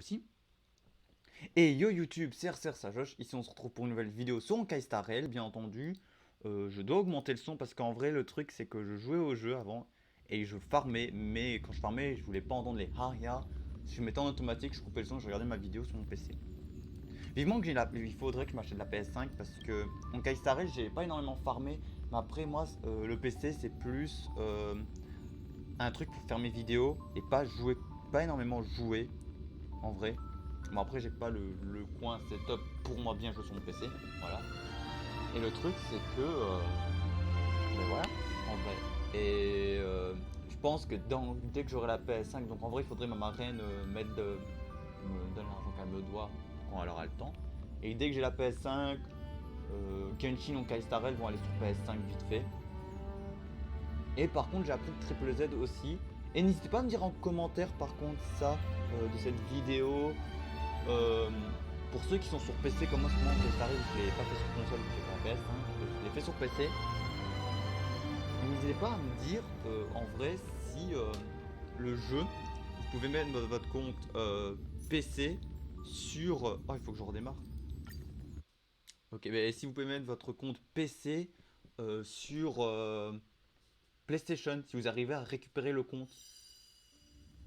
aussi. Et yo YouTube, c'est RCR Sajoche, ici on se retrouve pour une nouvelle vidéo sur mon Star Rail, bien entendu. Je dois augmenter le son parce qu'en vrai le truc c'est que je jouais au jeu avant et je farmais, mais quand je farmais je voulais pas entendre les ha ya. Si je mettais en automatique, je coupais le son, je regardais ma vidéo sur mon PC. Vivement que il faudrait que je m'achète la PS5 parce que mon Star Rail j'ai pas énormément farmé, mais après moi le PC c'est plus un truc pour faire mes vidéos et pas jouer, pas énormément jouer en vrai. Bon après j'ai pas le coin setup pour moi bien jouer sur mon PC, voilà. Et le truc c'est que, ben voilà, en vrai. Et je pense que dès que j'aurai la PS5, donc en vrai il faudrait ma marraine me donne l'argent qu'elle me doit quand elle aura le temps. Et dès que j'ai la PS5, Genshin ou Kaistarel vont aller sur PS5 vite fait. Et par contre j'ai appris le Triple Z aussi. Et n'hésitez pas à me dire en commentaire par contre ça de cette vidéo. Euh, pour ceux qui sont sur PC comme moi, ce moment que ça arrive, je l'ai pas fait sur console, j'ai pas PS, hein, je l'ai fait sur PC. N'hésitez pas à me dire en vrai si le jeu, vous pouvez mettre votre compte PC sur. Oh, il faut que je redémarre. Ok, mais si vous pouvez mettre votre compte PC sur PlayStation, si vous arrivez à récupérer le compte.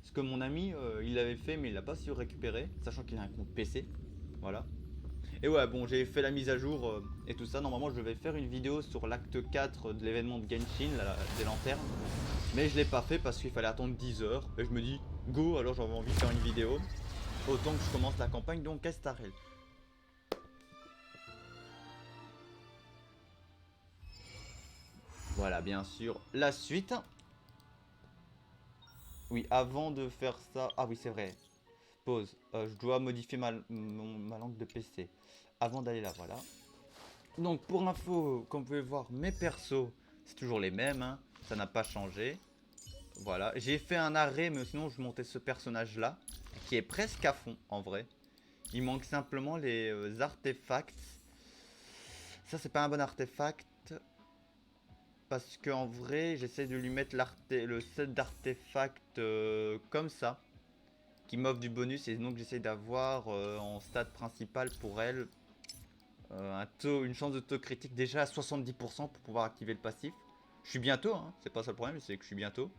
Parce que mon ami, il l'avait fait, mais il l'a pas su récupérer, sachant qu'il a un compte PC. Voilà. Et ouais, bon, j'ai fait la mise à jour et tout ça. Normalement, je vais faire une vidéo sur l'acte 4 de l'événement de Genshin, des lanternes. Mais je l'ai pas fait parce qu'il fallait attendre 10 heures. Et je me dis, go, alors j'avais envie de faire une vidéo. Autant que je commence la campagne donc Castarel. Voilà, bien sûr, la suite. Oui, avant de faire ça. Ah oui, c'est vrai. Pause. Je dois modifier ma langue de PC. Avant d'aller là, voilà. Donc, pour info, comme vous pouvez voir, mes persos, c'est toujours les mêmes. Hein. Ça n'a pas changé. Voilà, j'ai fait un arrêt, mais sinon je montais ce personnage-là, qui est presque à fond en vrai. Il manque simplement les artefacts. Ça, c'est pas un bon artefact, parce qu'en vrai, j'essaie de lui mettre le set d'artefacts comme ça, qui m'offre du bonus, et donc j'essaie d'avoir en stade principal pour elle une chance de taux critique déjà à 70% pour pouvoir activer le passif. Je suis bientôt, hein, c'est pas ça le problème, c'est que je suis bientôt.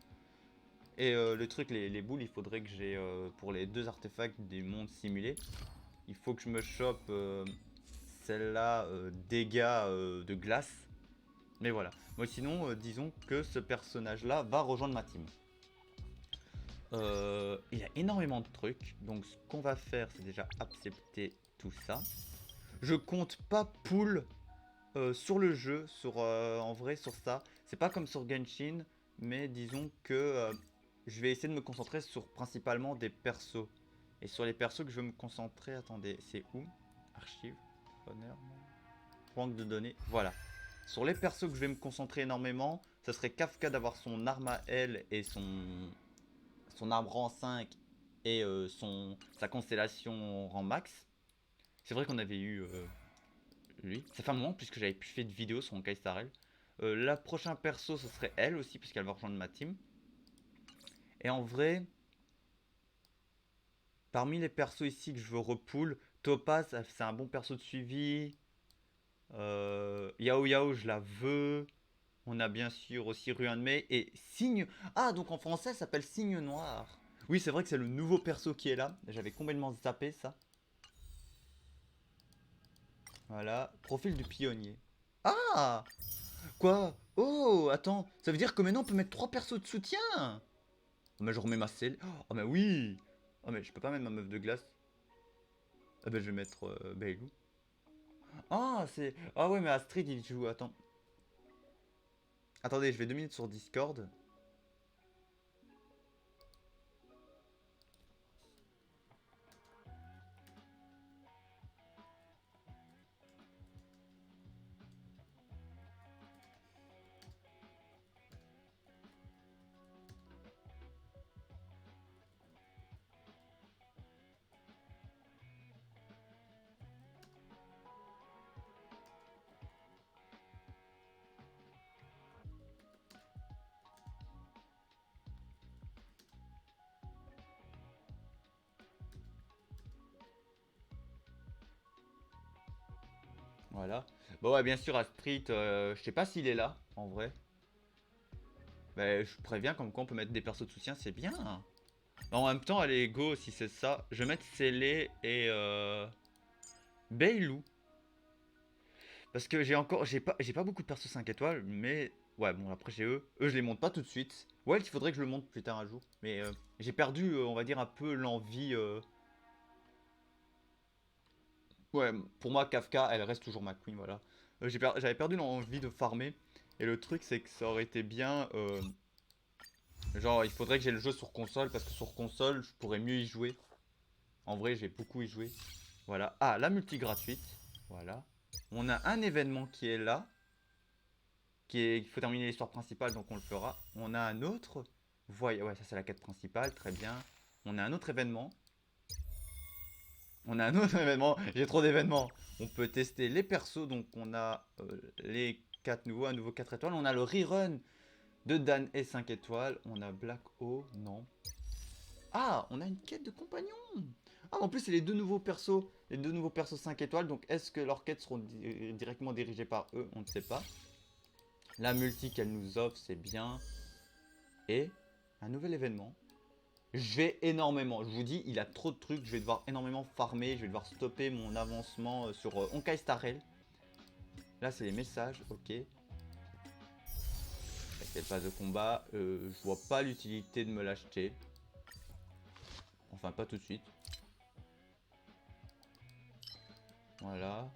Et le truc, les boules, il faudrait que j'ai pour les deux artefacts des mondes simulés. Il faut que je me chope celle-là, dégâts de glace. Mais voilà. Moi, sinon, disons que ce personnage-là va rejoindre ma team. Il y a énormément de trucs. Donc, ce qu'on va faire, c'est déjà accepter tout ça. Je compte pas pull sur le jeu, en vrai, sur ça. C'est pas comme sur Genshin, mais disons que je vais essayer de me concentrer sur principalement des persos. Et sur les persos que je veux me concentrer, attendez, c'est où? Archive, honneur, banque de données, voilà. Sur les persos que je vais me concentrer énormément, ça serait Kafka d'avoir son arme à elle et son arme rang 5 et sa constellation rang max. C'est vrai qu'on avait eu lui. Ça fait un moment puisque j'avais plus fait de vidéo sur mon Kaistarel. La prochaine perso, ce serait elle aussi, puisqu'elle va rejoindre ma team. Et en vrai, parmi les persos ici que je veux repool, Topaz, c'est un bon perso de suivi. Yao Yao, je la veux. On a bien sûr aussi Ruan Mei et Signe. Ah, donc en français, ça s'appelle Signe Noir. Oui, c'est vrai que c'est le nouveau perso qui est là. J'avais complètement zappé ça. Voilà. Profil du pionnier. Ah! Quoi? Oh, attends. Ça veut dire que maintenant on peut mettre trois persos de soutien? Oh, mais je remets ma selle. Oh, mais oui! Oh, mais je peux pas mettre ma meuf de glace. Ah, ben je vais mettre Bailou. Ah, c'est. Ah, ouais, mais Astrid il joue. Attends. Attendez, je vais 2 minutes sur Discord. Voilà. Bon, ouais, bien sûr, Astrid, je sais pas s'il est là, en vrai. Mais je préviens, comme quoi on peut mettre des persos de soutien, c'est bien. En même temps, allez, go, si c'est ça. Je vais mettre Célé et Beilou. Parce que j'ai pas beaucoup de persos 5 étoiles, mais ouais, bon, après j'ai eux. Eux, je les monte pas tout de suite. Ouais, il faudrait que je le monte plus tard un jour. Mais j'ai perdu, on va dire, un peu l'envie. Ouais, pour moi, Kafka, elle reste toujours ma queen, voilà. J'avais perdu l'envie de farmer. Et le truc, c'est que ça aurait été bien. Genre, il faudrait que j'ai le jeu sur console, parce que sur console, je pourrais mieux y jouer. En vrai, j'ai beaucoup y joué. Voilà. Ah, la multi gratuite. Voilà. On a un événement qui est là. Il faut terminer l'histoire principale, donc on le fera. On a un autre. Ouais, ça c'est la quête principale, très bien. On a un autre événement. On a un autre événement. J'ai trop d'événements. On peut tester les persos, donc on a les 4 nouveaux, un nouveau 4 étoiles. On a le rerun de Dan et 5 étoiles. On a Black O, non. Ah, on a une quête de compagnon. Ah, en plus, c'est les deux nouveaux persos. Les deux nouveaux persos 5 étoiles. Donc, est-ce que leurs quêtes seront directement dirigées par eux? On ne sait pas. La multi qu'elle nous offre, c'est bien. Et un nouvel événement. Je vais énormément. Je vous dis, il a trop de trucs. Je vais devoir énormément farmer. Je vais devoir stopper mon avancement sur Honkai Star Rail. Là, c'est les messages. Ok. C'est le pass de combat. Je vois pas l'utilité de me l'acheter. Enfin, pas tout de suite. Voilà.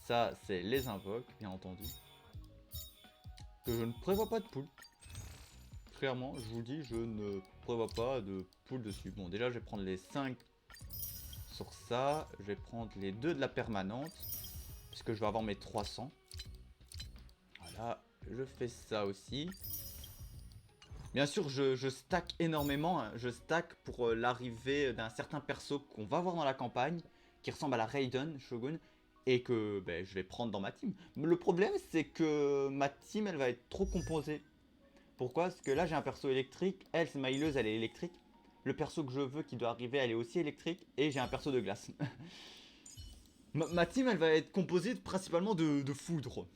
Ça, c'est les invoques, bien entendu. Que je ne prévois pas de pool. Clairement, je vous le dis, je ne prévois pas de pool dessus. Bon, déjà, je vais prendre les 5 sur ça. Je vais prendre les 2 de la permanente. Puisque je vais avoir mes 300. Voilà, je fais ça aussi. Bien sûr, je stack énormément. Hein. Je stack pour l'arrivée d'un certain perso qu'on va voir dans la campagne. Qui ressemble à la Raiden Shogun. Et que ben, je vais prendre dans ma team. Mais le problème, c'est que ma team, elle va être trop composée. Pourquoi? Parce que là, j'ai un perso électrique. Elle, c'est ma healeuse, elle est électrique. Le perso que je veux qui doit arriver, elle est aussi électrique. Et j'ai un perso de glace. ma team, elle va être composée principalement de foudre.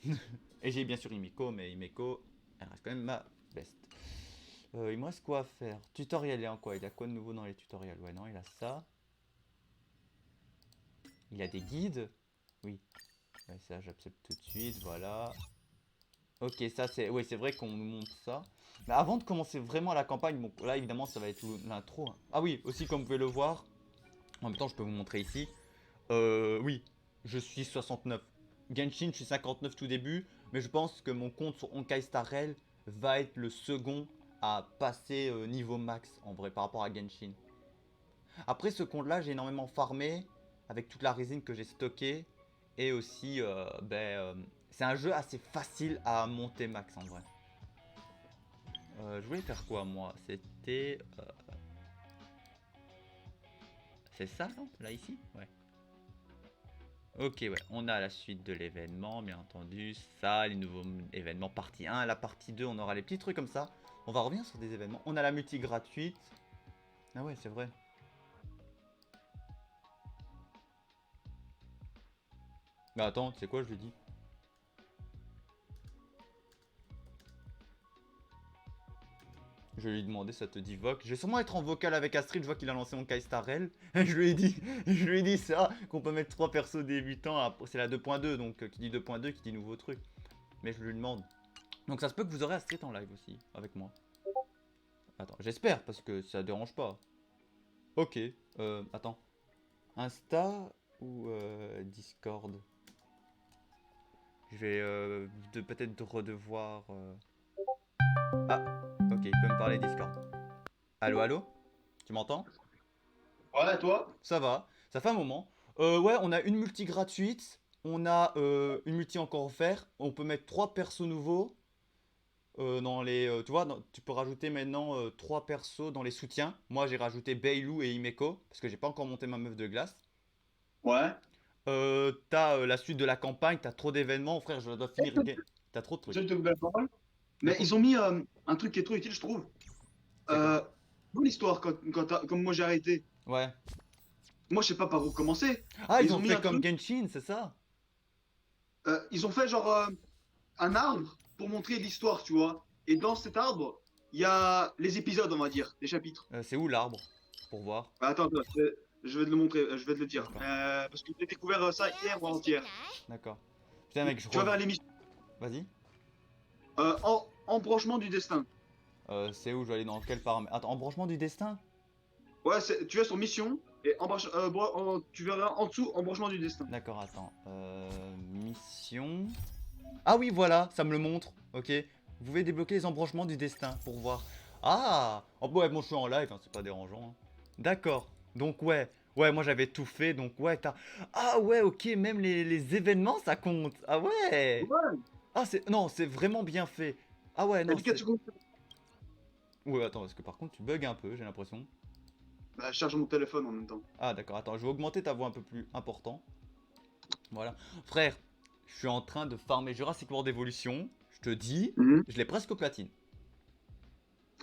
Et j'ai bien sûr Himeko, mais Himeko, elle reste quand même ma best. Il me reste quoi à faire? Tutoriel, il y a quoi? Il y a quoi de nouveau dans les tutoriels? Ouais, non, il a ça. Il a des guides. Oui. Ouais, ça, j'accepte tout de suite, voilà. Ok, ça c'est... Oui, c'est vrai qu'on nous montre ça. Mais avant de commencer vraiment la campagne, bon, là évidemment ça va être l'intro. Hein. Ah oui, aussi comme vous pouvez le voir, en même temps je peux vous montrer ici. Oui, je suis 69. Genshin, je suis 59 tout début, mais je pense que mon compte sur Honkai Star Rail va être le second à passer niveau max en vrai par rapport à Genshin. Après ce compte là, j'ai énormément farmé avec toute la résine que j'ai stockée et aussi c'est un jeu assez facile à monter max en vrai. Je voulais faire quoi moi? C'était... C'est ça non? Là ici? Ouais. Ok ouais, on a la suite de l'événement bien entendu. Ça, les nouveaux événements partie 1. La partie 2, on aura les petits trucs comme ça. On va revenir sur des événements. On a la multi gratuite. Ah ouais, c'est vrai. Bah attends, c'est quoi je lui dis? Je lui ai demandé, ça te dit voc. Je vais sûrement être en vocal avec Astrid, je vois qu'il a lancé mon Kai Starrel. je lui ai dit, je lui ai dit ça, qu'on peut mettre 3 persos débutants. C'est la 2.2, donc qui dit 2.2, qui dit nouveau truc. Mais je lui demande. Donc ça se peut que vous aurez Astrid en live aussi, avec moi. Attends, j'espère, parce que ça dérange pas. Ok, attends. Insta ou Discord? Je vais peut-être redevoir... Ah, ok, il peut me parler Discord. Allô, allô? Tu m'entends? Ouais, toi? Ça va, ça fait un moment. Ouais, on a une multi gratuite, on a une multi encore offerte, on peut mettre 3 persos nouveaux dans les... tu vois, tu peux rajouter maintenant 3 persos dans les soutiens. Moi j'ai rajouté Beilou et Himeko, parce que j'ai pas encore monté ma meuf de glace. Ouais. T'as la suite de la campagne, t'as trop d'événements, frère, je dois finir... T'as trop de trucs. Je te coupe parole. De Mais quoi? ils ont mis un truc qui est trop utile, je trouve. C'est quoi? Euh, Pour l'histoire, comme moi j'ai arrêté. Ouais. moi je sais pas par où commencer. Ah, ils Ils ont ont mis fait un comme truc, Genshin, c'est ça? ils ont fait genre un arbre pour montrer l'histoire, tu vois. Et dans cet arbre, il y a les épisodes, on va dire, les chapitres. C'est où l'arbre? Pour voir. Attends, attends, je vais te le montrer, je vais te le dire. D'accord, Parce que j'ai découvert ça hier ou avant-hier. d'accord. Putain, mec, je Tu vas reviens. vers l'émission. Vas-y. Embranchement du destin. C'est où je vais aller dans quel paramètre? Attends, embranchement du destin? Ouais, tu vas sur mission et tu verras en dessous embranchement du destin. D'accord, attends. Mission. Ah oui, voilà, ça me le montre. Ok. Vous pouvez débloquer les embranchements du destin pour voir. Ah oh, ouais, bon, je suis en live, hein, c'est pas dérangeant. Hein. D'accord. Donc, ouais. Ouais, moi j'avais tout fait, donc ouais, t'as. Ah ouais, ok, même les événements ça compte. Ah ouais. Ouais, Ah, c'est. Non, c'est vraiment bien fait. Ah ouais, t'as non, dit 4 c'est. secondes. Ouais, attends, parce que par contre, tu bugs un peu, j'ai l'impression. Bah, je charge mon téléphone en même temps. Ah, d'accord, attends, je vais augmenter ta voix un peu plus important. Voilà. Frère, je suis en train de farmer Jurassic World Evolution. Je te dis, Mhm. je l'ai presque au platine.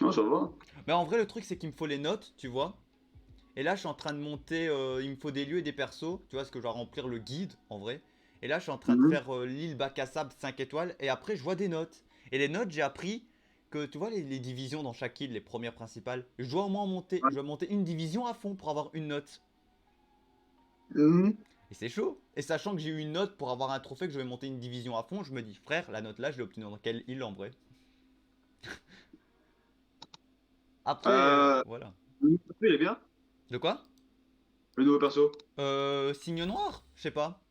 Non, ça va. Mais en vrai, le truc, c'est qu'il me faut les notes, tu vois. Et là, je suis en train de monter. Il me faut des lieux et des persos. Tu vois, parce que je dois remplir le guide, en vrai. Et là, je suis en train de Mhm. faire l'île bac à sable 5 étoiles. Et après, je vois des notes. Et les notes, j'ai appris que, tu vois, les divisions dans chaque île, les premières principales. Je dois au moins monter. Ouais. Je dois monter une division à fond pour avoir une note. Mhm. Et c'est chaud. Et sachant que j'ai eu une note pour avoir un trophée, que je vais monter une division à fond, je me dis, frère, la note là, je l'ai obtenue dans quelle île en vrai? Après, Euh, voilà. le nouveau perso, il est bien. De quoi? Le nouveau perso. Signe noir? Je sais pas.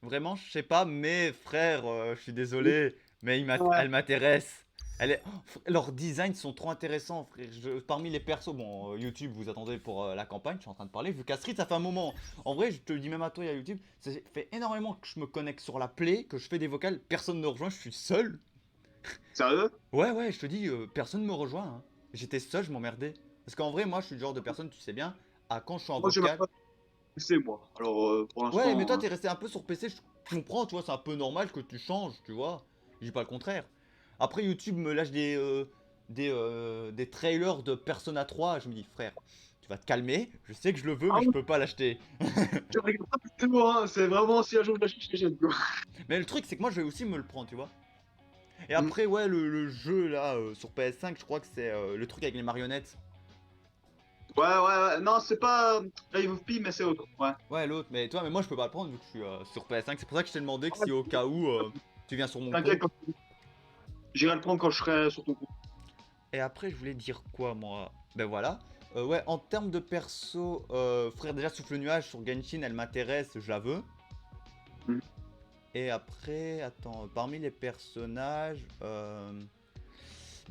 Vraiment, je sais pas, mais frère, je suis désolé, mais Ouais. elle m'intéresse. Leurs designs sont trop intéressants, frère. Parmi les persos, bon, YouTube, vous attendez pour la campagne, je suis en train de parler. Vu qu'Astrid, ça fait un moment. En vrai, je te le dis même à toi et à YouTube, ça fait énormément que je me connecte sur la Play, que je fais des vocales, personne ne me rejoint, je suis seul. Sérieux? Ouais, ouais, je te dis, personne ne me rejoint. Hein. J'étais seul, je m'emmerdais. Parce qu'en vrai, moi, je suis le genre de personne, tu sais bien, à quand je suis en Moi, j'ai même vocal. pas PC, moi. Alors, pour Ouais, mais toi, l'instant. t'es resté un peu sur PC, je comprends, tu vois, c'est un peu normal que tu changes, tu vois. Je dis pas le contraire. Après, YouTube me lâche des trailers de Persona 3, je me dis, frère, tu vas te calmer, je sais que je le veux, Ah mais je oui, peux pas l'acheter. je regarde pas forcément, hein. C'est vraiment si un jour je l'achète, je l'achète, quoi. Mais le truc, c'est que moi, je vais aussi me le prendre, tu vois. Et Mm. après, ouais, le jeu, là, sur PS5, je crois que c'est le truc avec les marionnettes. Ouais, ouais, ouais. Non, c'est pas Live of Pi, mais c'est autre. Ouais. Ouais, l'autre, mais toi, mais moi, je peux pas le prendre vu que je suis sur PS5. C'est pour ça que je t'ai demandé que Ouais, si au cas où tu viens sur mon t'inquiète, compte. j'irai le prendre quand je serai sur ton compte. Et après, je voulais dire quoi, moi? Ben voilà. Ouais, en termes de perso, frère, déjà, Souffle Nuage sur Genshin, elle m'intéresse, je la veux. Mm. Et après, attends, parmi les personnages, ben,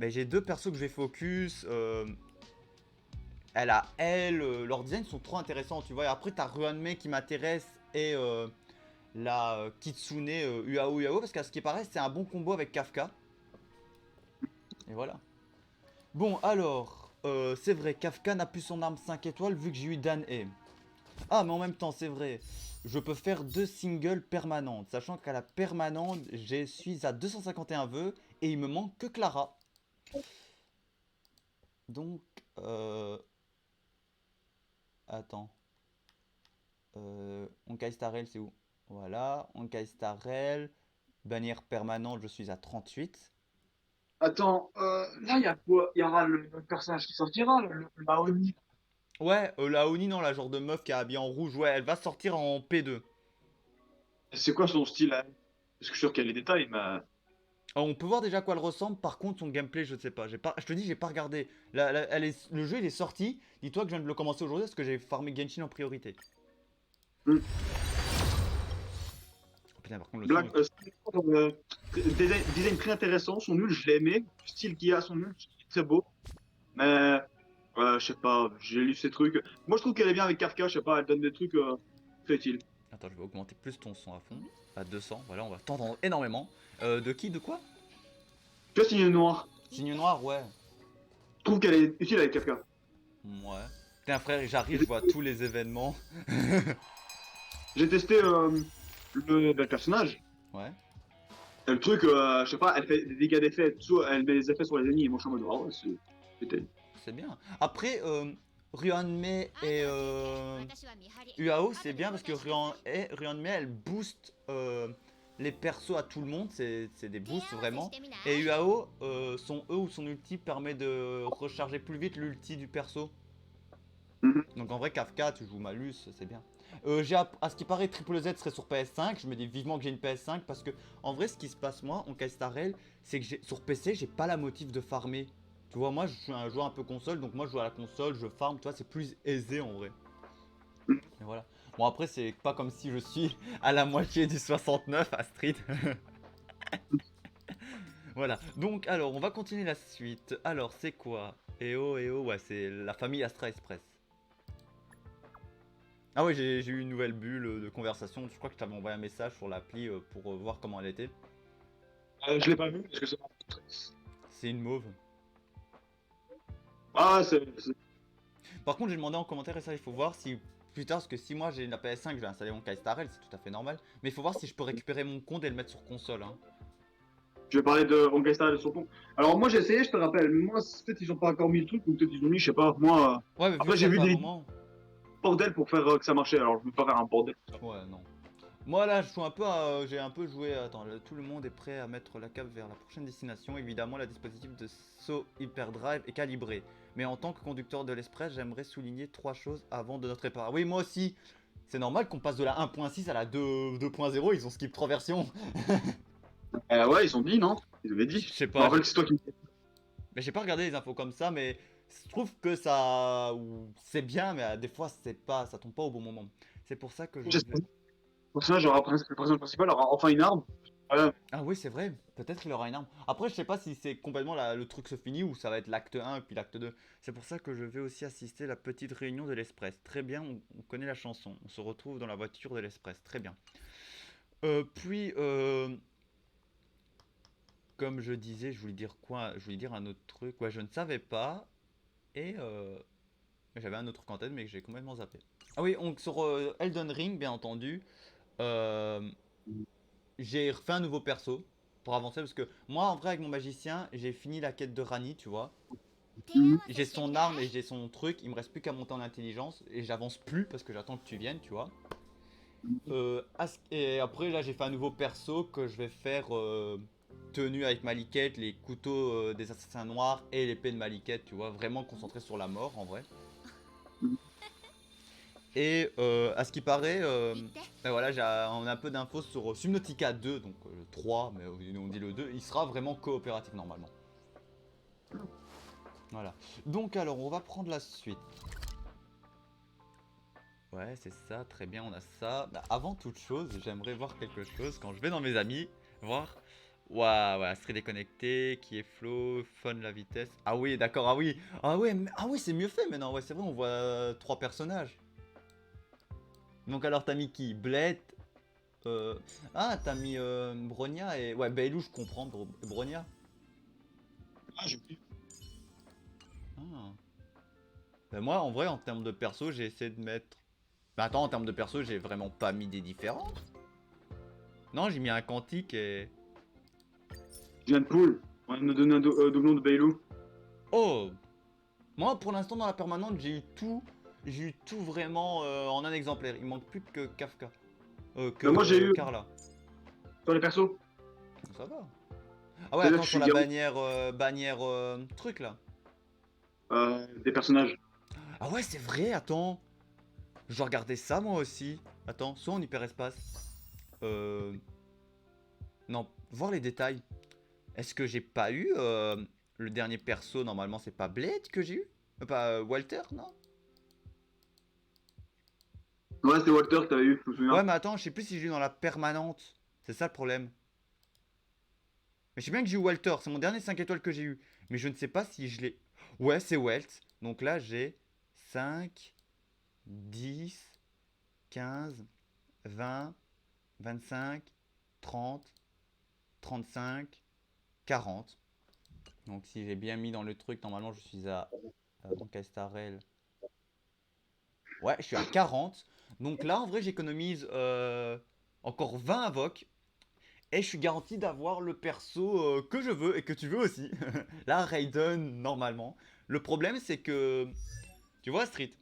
j'ai deux persos que je vais focus. Leurs designs sont trop intéressants, tu vois. Et après, t'as Ruanmei qui m'intéresse et la Kitsune Uao Uao, parce qu'à ce qui paraît, c'est un bon combo avec Kafka. Et voilà. Bon, alors, c'est vrai, Kafka n'a plus son arme 5 étoiles vu que j'ai eu Dan E. Ah, mais en même temps, c'est vrai, je peux faire deux singles permanentes, sachant qu'à la permanente, je suis à 251 vœux et il me manque que Clara. Donc, attends, Honkai Starel, c'est où? Voilà, Honkai Starel, bannière permanente, je suis à 38. Attends, là, il y a quoi? Il y aura le personnage qui sortira, la Oni. Ouais, la Oni, non, la genre de meuf qui est habillée en rouge, ouais, elle va sortir en P2. C'est quoi son style, là? Parce que je suis sûr qu'il y a les détails, mais. On peut voir déjà à quoi elle ressemble, par contre son gameplay je sais pas, je te dis j'ai pas regardé. Le jeu il est sorti, dis-toi que je viens de le commencer aujourd'hui parce que j'ai farmé Genshin en priorité. Hmm. Oh, putain par contre le son Black, est... design très intéressant, son nul, je l'ai aimé. Le style qu'il y a, son nul, c'est très beau. Mais, je sais pas, j'ai lu ces trucs. Moi, je trouve qu'elle est bien avec Kafka, je sais pas, elle donne des trucs très utiles. Attends je vais augmenter plus ton son à fond, à 200, voilà on va t'entendre énormément. De qui, de quoi? Tu vois, Signe Noir, Signe noir ouais. je trouve qu'elle est utile avec Kafka. Ouais. Putain frère j'arrive, je vois tous les événements. J'ai testé le personnage. Ouais. Et le truc, je sais pas, elle fait des dégâts d'effet, elle met des effets sur les ennemis, et moi je suis en mode, oh, ouais, c'est. c'est bien. Après, Ruanmei et UAO, c'est bien parce que Ruanmei, elle booste les persos à tout le monde, c'est des boosts vraiment. Et UAO, son E ou son ulti permet de recharger plus vite l'ulti du perso. Mhm. Donc en vrai, Kafka, tu joues Malus, c'est bien. À ce qui paraît, Triple Z serait sur PS5. Je me dis vivement que j'ai une PS5 parce que en vrai, ce qui se passe moi en Kaistarel, c'est que sur PC, j'ai pas la motive de farmer. Tu vois, moi je suis un joueur un peu console, donc moi je joue à la console, je farm, tu vois, c'est plus aisé en vrai. Et voilà. Bon, après, c'est pas comme si je suis à la moitié du 69 à Street. Voilà. Donc, alors, on va continuer la suite. Alors, c'est quoi? Ouais, c'est la famille Astra Express. Ah ouais, j'ai eu une nouvelle bulle de conversation. Je crois que je t'avais envoyé un message sur l'appli pour voir comment elle était. Je l'ai pas vu parce que c'est. C'est une mauve. Ah, Par contre, j'ai demandé en commentaire et ça, il faut voir si plus tard, parce que si moi j'ai la PS5, je vais installer mon Kaistarel, c'est tout à fait normal. Mais il faut voir si je peux récupérer mon compte et le mettre sur console. Hein. Je vais parler de Orchestra et de son compte. Alors moi j'ai essayé, je te rappelle. Moi peut-être ils ont pas encore mis le truc ou peut-être ils ont mis, je sais pas. Moi Ouais, mais vu après que j'ai ça vu fait un des moment. bordels pour faire que ça marchait. Alors je vais pas faire un bordel. Ouais, non. Moi là, je suis un peu, j'ai un peu joué. Attends, tout le monde est prêt à mettre la cape vers la prochaine destination. Évidemment, le dispositif de saut hyperdrive est calibré. Mais en tant que conducteur de l'Express, j'aimerais souligner trois choses avant de notre départ. Oui, moi aussi. C'est normal qu'on passe de la 1.6 à la 2.0. Ils ont skip 3 versions. Ouais, ils ont dit non. Ils avaient Je dit. sais Je me pas, rappelle que c'est toi qui me mais j'ai pas regardé les infos comme ça, mais je trouve que ça, c'est bien, mais des fois c'est pas, ça tombe pas au bon moment. C'est pour ça que je vais. Le personnage aura le personnage principal aura enfin une arme. Voilà. Ah oui, c'est vrai, peut-être qu'il aura une arme. Après, je sais pas si c'est complètement le truc se finit ou ça va être l'acte 1 et puis l'acte 2. C'est pour ça que je vais aussi assister à la petite réunion de l'Express. Très bien, on connaît la chanson. On se retrouve dans la voiture de l'Express. Très bien. Puis, comme je disais, je voulais dire quoi? Je voulais dire un autre truc. Ouais, je ne savais pas. Et j'avais un autre truc en tête, mais que j'ai complètement zappé. Ah oui, donc sur Elden Ring, bien entendu, euh, j'ai refait un nouveau perso pour avancer parce que moi, en vrai, avec mon magicien, j'ai fini la quête de Rani, tu vois. Mhm. J'ai son arme et j'ai son truc, il me reste plus qu'à monter en intelligence et j'avance plus parce que j'attends que tu viennes, tu vois. Et après, là, j'ai fait un nouveau perso que je vais faire tenue avec Maliket, les couteaux des assassins noirs et l'épée de Maliket, tu vois. Vraiment concentré sur la mort en vrai. Et à ce qui paraît, ben voilà, on a un peu d'infos sur Subnautica 2, donc le 3, mais on dit le 2, il sera vraiment coopératif normalement. Voilà. Donc alors, on va prendre la suite. Ouais, c'est ça, très bien, on a ça. Bah, avant toute chose, j'aimerais voir quelque chose quand je vais dans mes amis, voir. Waouh, ouais, Astrid est connecté, qui est flow, fun la vitesse. Ah oui, d'accord, ah oui. Ah ouais, ah oui, c'est mieux fait maintenant, ouais, c'est vrai, on voit trois personnages. Donc alors, t'as mis qui? Bled. Euh, Ah, t'as mis Bronia et. Ouais, Bailou, je comprends, Bronia. Ah, j'ai vu. Ah. Ben moi, en vrai, en termes de perso, j'ai essayé de mettre. Mais attends, en termes de perso, j'ai vraiment pas mis des différences. Non, j'ai mis un Quantique et. Je viens de poule. On va me donner un doublon de Bailou. Oh! Moi, pour l'instant, dans la permanente, j'ai eu tout. J'ai eu tout vraiment en un exemplaire. Il manque plus que Kafka. Moi j'ai Que eu Carla. sur les persos. Ça va. Ah ouais, C'est-à-dire que attends, je sur suis la garou. bannière truc là. Des personnages. Ah ouais, c'est vrai, attends. Je dois regarder ça moi aussi. Attends, soit en hyperespace. Euh. Non, voir les détails. Est-ce que j'ai pas eu le dernier perso? Normalement, c'est pas Blade que j'ai eu? Pas Walter, non? Ouais, c'était Walter que t'avais eu, je me Ouais, souviens. mais attends, je sais plus si j'ai eu dans la permanente. C'est ça le problème. Mais je sais bien que j'ai eu Walter, c'est mon dernier 5 étoiles que j'ai eu. Mais je ne sais pas si je l'ai. Ouais, c'est Welt. Donc là, j'ai 5, 10, 15, 20, 25, 30, 35, 40. Donc si j'ai bien mis dans le truc, normalement je suis à mon Castarel. Ouais, je suis à 40. Donc là, en vrai, j'économise encore 20 invoques. Et je suis garanti d'avoir le perso que je veux et que tu veux aussi. Là, Raiden, normalement. Le problème, c'est que. Tu vois, Street,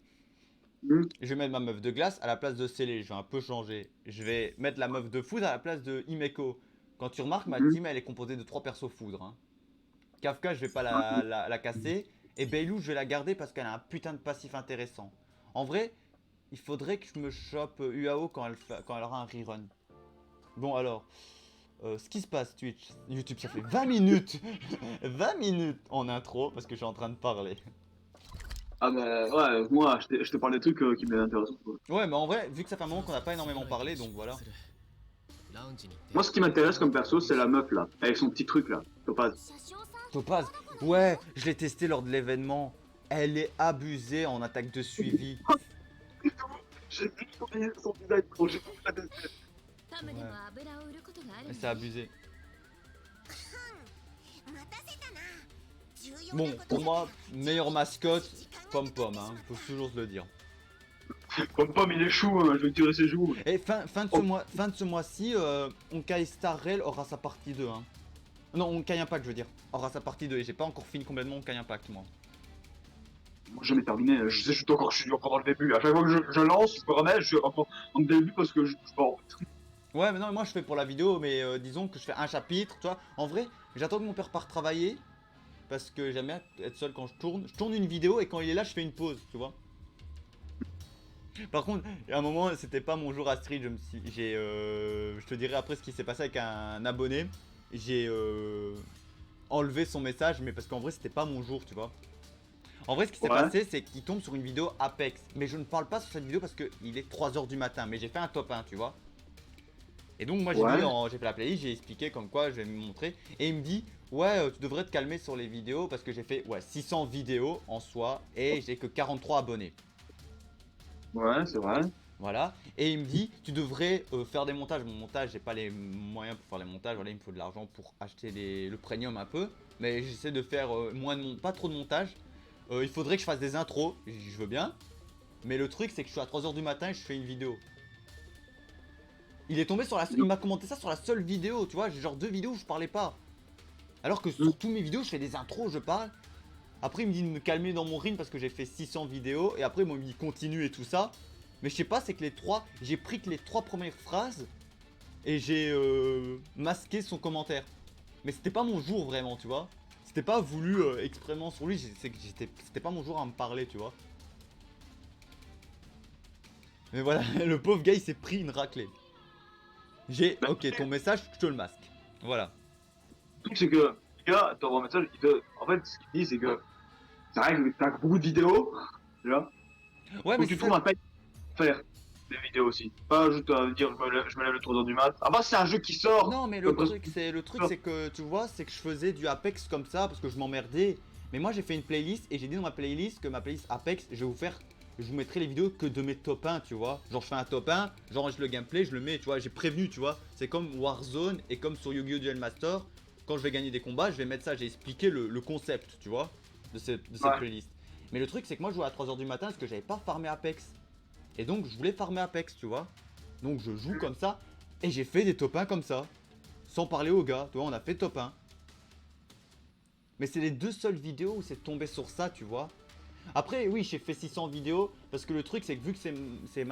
Hmm. je vais mettre ma meuf de glace à la place de Célé. Je vais un peu changer. Je vais mettre la meuf de foudre à la place de Himeko. Quand tu remarques, ma Hmm. team, elle est composée de 3 persos foudre. Hein. Kafka, je vais pas Ah, la casser. Et Beilou, je vais la garder parce qu'elle a un putain de passif intéressant. En vrai, il faudrait que je me chope UAO quand elle aura un rerun. Bon, alors. Ce qui se passe, Twitch, YouTube, ça fait 20 minutes 20 minutes en intro parce que je suis en train de parler. ah bah ouais, moi je te parle des trucs qui m'intéressent. Quoi. Ouais, mais en vrai, vu que ça fait un moment qu'on n'a pas énormément parlé, donc voilà. Moi ce qui m'intéresse comme perso c'est la meuf là, avec son petit truc là, Topaz. Topaz, ouais, je l'ai testé lors de l'événement. Elle est abusée en attaque de suivi. J'ai vu son design trop, j'ai voulu la tester. Mais c'est abusé. Bon, pour moi, meilleure mascotte, Pom Pom, hein, faut toujours se le dire. Comme pomme il est chou, hein, je vais tirer ses joues. Et fin de ce mois-ci, Honkai Star Rail aura sa partie 2. Hein. Non, Honkai Impact, je veux dire, aura sa partie 2. Et j'ai pas encore fini complètement Honkai Impact, moi. Moi j'ai jamais terminé, je suis encore dans le début. À chaque fois que je lance, je me remets, je suis encore dans le début parce que je bon. Ouais, mais non, moi je fais pour la vidéo, mais disons que je fais un chapitre, tu vois. En vrai, j'attends que mon père parte travailler, parce que j'aime bien être seul quand je tourne. Je tourne une vidéo et quand il est là, je fais une pause, tu vois. Par contre, à un moment, c'était pas mon jour à street, je te dirai après ce qui s'est passé avec un abonné. J'ai enlevé son message, mais parce qu'en vrai, c'était pas mon jour, tu vois. En vrai, ce qui s'est Ouais, passé, c'est qu'il tombe sur une vidéo Apex. Mais je ne parle pas sur cette vidéo parce qu'il est 3 h du matin. Mais j'ai fait un top 1, tu vois. Et donc, moi, ouais. j'ai fait la playlist, j'ai expliqué comme quoi je vais me montrer. Et il me dit, ouais, tu devrais te calmer sur les vidéos parce que j'ai fait, ouais, 600 vidéos en soi et j'ai que 43 abonnés. Ouais, c'est vrai. Voilà. Et il me dit, tu devrais faire des montages. Mon montage, j'ai pas les moyens pour faire les montages. Voilà, il me faut de l'argent pour acheter le premium un peu. Mais j'essaie de faire pas trop de montage. Il faudrait que je fasse des intros. Je veux bien. Mais le truc, c'est que je suis à 3 h du matin et je fais une vidéo. Il est tombé sur il m'a commenté ça sur la seule vidéo, tu vois. J'ai genre 2 vidéos où je parlais pas. Alors que sur tous mes vidéos, je fais des intros, je parle. Après, il me dit de me calmer dans mon ring parce que j'ai fait 600 vidéos. Et après, il me dit continue et tout ça. Mais je sais pas, c'est que j'ai pris que les 3 premières phrases et j'ai masqué son commentaire. Mais c'était pas mon jour vraiment, tu vois. C'était pas voulu exprèmement sur lui, c'était pas mon jour à me parler, tu vois. Mais voilà, le pauvre gars, il s'est pris une raclée. Bah, Ok, ton message, je te le masque. Voilà. le truc, c'est que le gars, t'envoies un message, en fait, ce qu'il dit, c'est que c'est vrai que t'as beaucoup de vidéos, tu vois. Ouais, Faut mais que tu c'est ça. trouves un time pour faire des vidéos aussi. Pas juste à dire je me lève le 3 h du mat. Ah bah, c'est un jeu qui sort Non, mais comme presque. le truc, c'est que tu vois, c'est que je faisais du Apex comme ça parce que je m'emmerdais. Mais moi, j'ai fait une playlist et j'ai dit dans ma playlist que ma playlist Apex, je vous mettrai les vidéos que de mes top 1, tu vois. Genre, je fais un top 1, j'enregistre le gameplay, je le mets, tu vois. J'ai prévenu, tu vois. C'est comme Warzone et comme sur Yu-Gi-Oh! Duel Master. Quand je vais gagner des combats, je vais mettre ça. J'ai expliqué le concept, tu vois, de cette Ouais. playlist. Mais le truc, c'est que moi, je jouais à 3 h du matin parce que j'avais pas farmé Apex. Et donc, je voulais farmer Apex, tu vois. Donc, je joue comme ça et j'ai fait des top 1 comme ça. Sans parler aux gars, tu vois, on a fait top 1. Mais c'est les 2 seules vidéos où c'est tombé sur ça, tu vois. Après, oui, j'ai fait 600 vidéos, parce que le truc, c'est que vu que c'est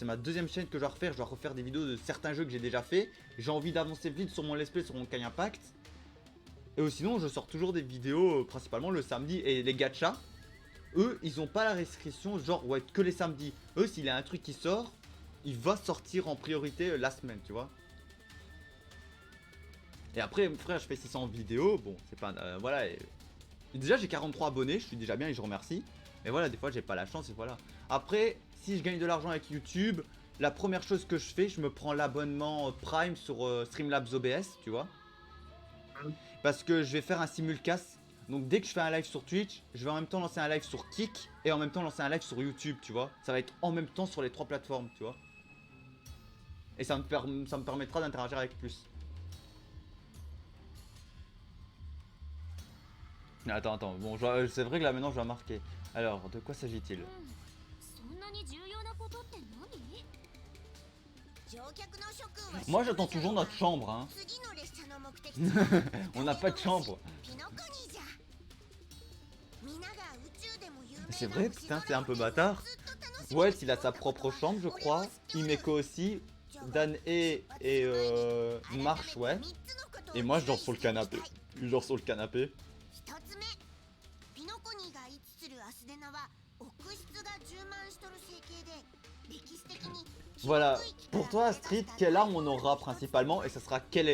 ma deuxième chaîne que je dois refaire, je dois refaire des vidéos de certains jeux que j'ai déjà fait. J'ai envie d'avancer vite sur mon let's play, sur mon Kai Impact. Et sinon, je sors toujours des vidéos, principalement le samedi. Et les gachas, eux, ils ont pas la restriction, genre, ouais, que les samedis. Eux, s'il y a un truc qui sort, il va sortir en priorité la semaine, tu vois. Et après, frère, je fais 600 vidéos, bon, c'est pas... voilà, et déjà j'ai 43 abonnés, je suis déjà bien et je remercie. Mais voilà, des fois j'ai pas la chance et voilà. Après, si je gagne de l'argent avec YouTube, la première chose que je fais, je me prends l'abonnement Prime sur Streamlabs OBS, tu vois. Parce que je vais faire un simulcast. Donc dès que je fais un live sur Twitch, je vais en même temps lancer un live sur Kick et en même temps lancer un live sur YouTube, tu vois. Ça va être en même temps sur les 3 plateformes, tu vois. Et ça me permettra d'interagir avec plus. Attends, bon, c'est vrai que là maintenant je dois marquer. Alors, de quoi s'agit-il? Moi j'attends toujours notre chambre, hein. On n'a pas de chambre. C'est vrai, putain, c'est un peu bâtard. Wells, il a sa propre chambre, je crois. Himeko aussi. Dan et Marsh, ouais. Et moi, je dors sur le canapé. Je dors sur le canapé. Voilà. Pour toi, Astrid, quelle arme on aura principalement et ça sera quel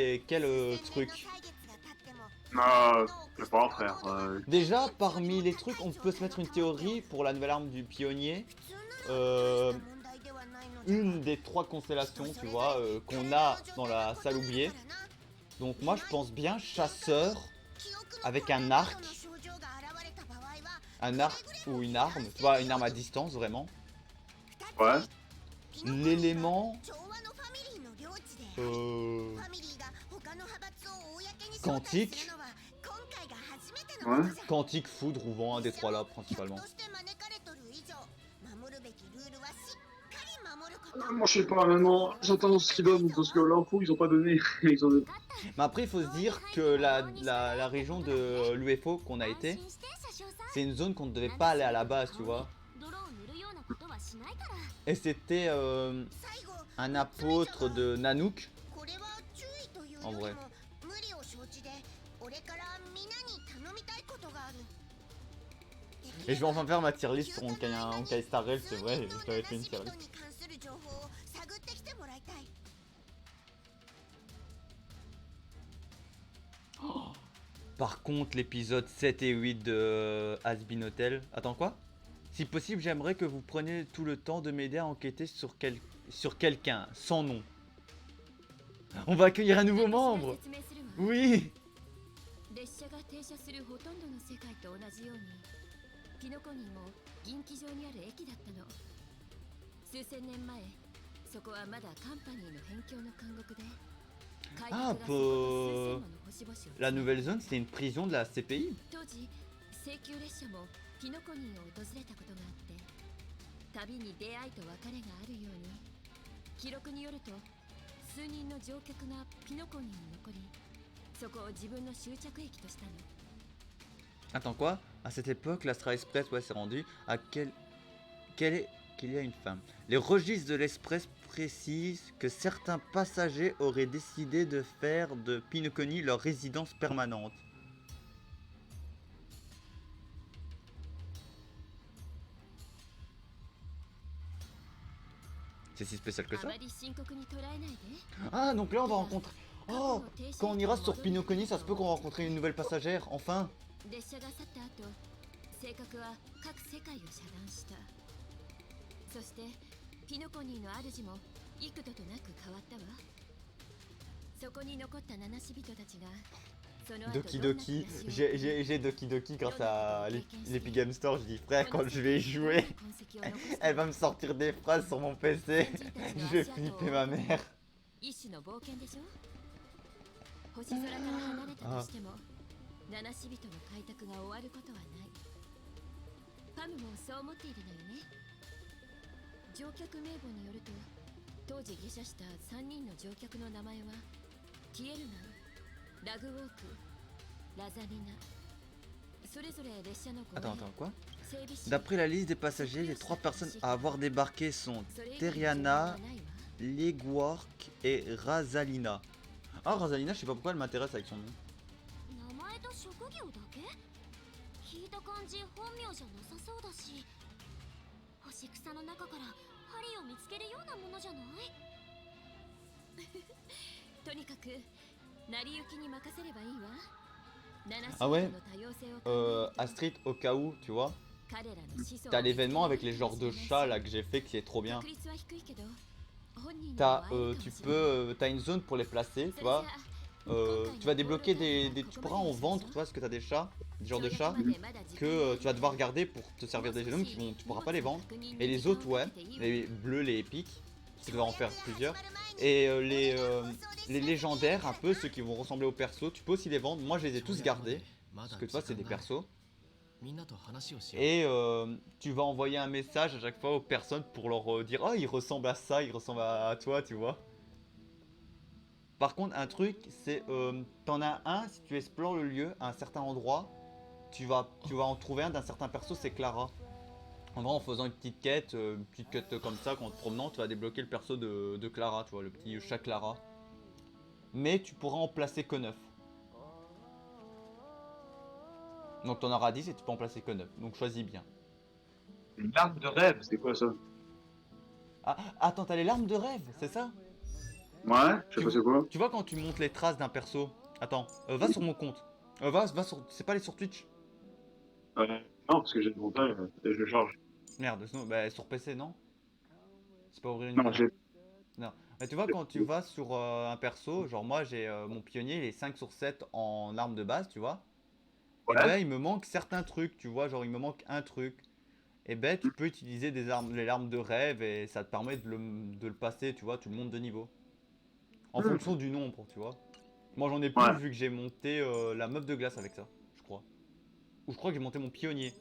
truc? Je sais pas, frère. Déjà, parmi les trucs, on peut se mettre une théorie pour la nouvelle arme du pionnier. Une des 3 constellations, tu vois, qu'on a dans la salle oubliée. Donc moi, je pense bien chasseur avec un arc. Un arc ou une arme, tu vois, une arme à distance, vraiment. Ouais. L'élément... Quantique. Ouais. Quantique, foudre ou vent, un des 3 là, principalement. Moi, je sais pas, maintenant, j'attends ce qu'ils donnent, parce que l'info, ils ont pas donné. Ils ont... Mais après, il faut se dire que la région de l'UFO qu'on a été, c'est une zone qu'on ne devait pas aller à la base, tu vois. Et c'était un apôtre de Nanook. En vrai. Et je vais enfin faire ma tier list sur Honkai Star Rail, c'est vrai, je t'avais fait une tier list. Oh, par contre, l'épisode 7 et 8 de Has-Been Hotel... Attends, quoi? Si possible, j'aimerais que vous preniez tout le temps de m'aider à enquêter sur quelqu'un, sans nom. On va accueillir un nouveau membre. Oui. 列車が停車するほとんどの世界と同じようにピノコニーも銀機場にある駅だったの。数千年前そこはまだカンパニーの辺境の監獄で Ah, la nouvelle zone, c'est une prison de la CPI. 当時請求列車もピノコニーを訪れたことがあって旅に出会いと別れがあるように記録によると数人の乗客がピノコニーに残り Attends, quoi? À cette époque, l'Astra Express, ouais, s'est rendu à qu'il y a une femme. Les registres de l'Express précisent que certains passagers auraient décidé de faire de Pinocchio leur résidence permanente. C'est si spécial que ça? Ah, donc là, on va rencontrer... Oh, quand on ira sur Pinocchio, ça se peut qu'on rencontre une nouvelle passagère, enfin. Doki Doki, j'ai Doki Doki grâce à l'Epic Game Store. Je dis frère, quand je vais y jouer, elle va me sortir des phrases sur mon PC. Je vais flipper ma mère. 星空から離れたとしても七死人の開拓が終わることはない。パムもそう思っているのよね。乗客名簿によると当時下車した3人の乗客の名前はティエルナン、ラグウォーク、ラザリナ。それぞれ列車のご縁。Attends, quoi? D'après la liste des passagers, les 3 personnes à avoir débarqué sont Teriana, Legwork et Razalina. Ah, Razalina, je sais pas pourquoi elle m'intéresse avec son nom. Ah ouais, Astrid, au cas où, tu vois, t'as l'événement avec les genres de chats là que j'ai fait qui est trop bien. T'as une zone pour les placer, tu vois. Tu vas débloquer tu pourras en vendre, tu vois, parce que t'as des chats, des genres de chats, que tu vas devoir garder pour te servir des génomes, tu pourras pas les vendre. Et les autres, ouais, les bleus, les épiques, tu devras en faire plusieurs. Et les légendaires, un peu, ceux qui vont ressembler aux persos, tu peux aussi les vendre. Moi, je les ai tous gardés, parce que tu vois, c'est des persos. Et tu vas envoyer un message à chaque fois aux personnes pour leur dire oh il ressemble à ça, il ressemble à toi, tu vois. Par contre, un truc, c'est t'en as un, si tu explores le lieu à un certain endroit, tu vas en trouver un d'un certain perso, c'est Clara. En vrai, en faisant une petite quête comme ça, quand en te promenant, tu vas débloquer le perso de Clara, tu vois, le petit chat Clara. Mais tu pourras en placer que 9. Donc t'en auras 10 et tu peux en placer que 9. Donc choisis bien. Une larme de rêve, c'est quoi ça? Ah, attends, t'as les larmes de rêve, c'est ça? Ouais, je sais tu, pas c'est quoi. tu vois quand tu montes les traces d'un perso. Attends, va sur mon compte. Va sur. C'est pas les sur Twitch. Non, parce que j'ai le montage et je le charge. Merde, sinon, bah, sur PC, non? C'est pas ouvrir une Non, icône. j'ai. Non. Mais tu vois, quand tu vas sur un perso, genre moi j'ai mon pionnier, il est 5 sur 7 en arme de base, tu vois. Et Ouais. ben il me manque certains trucs, tu vois, genre il me manque un truc. Et ben tu peux utiliser des armes, les larmes de rêve et ça te permet de le passer, tu vois, tu le montes de niveau. En fonction du nombre, tu vois. Moi j'en ai plus Ouais. vu que j'ai monté la meuf de glace avec ça, je crois. Ou je crois que j'ai monté mon pionnier.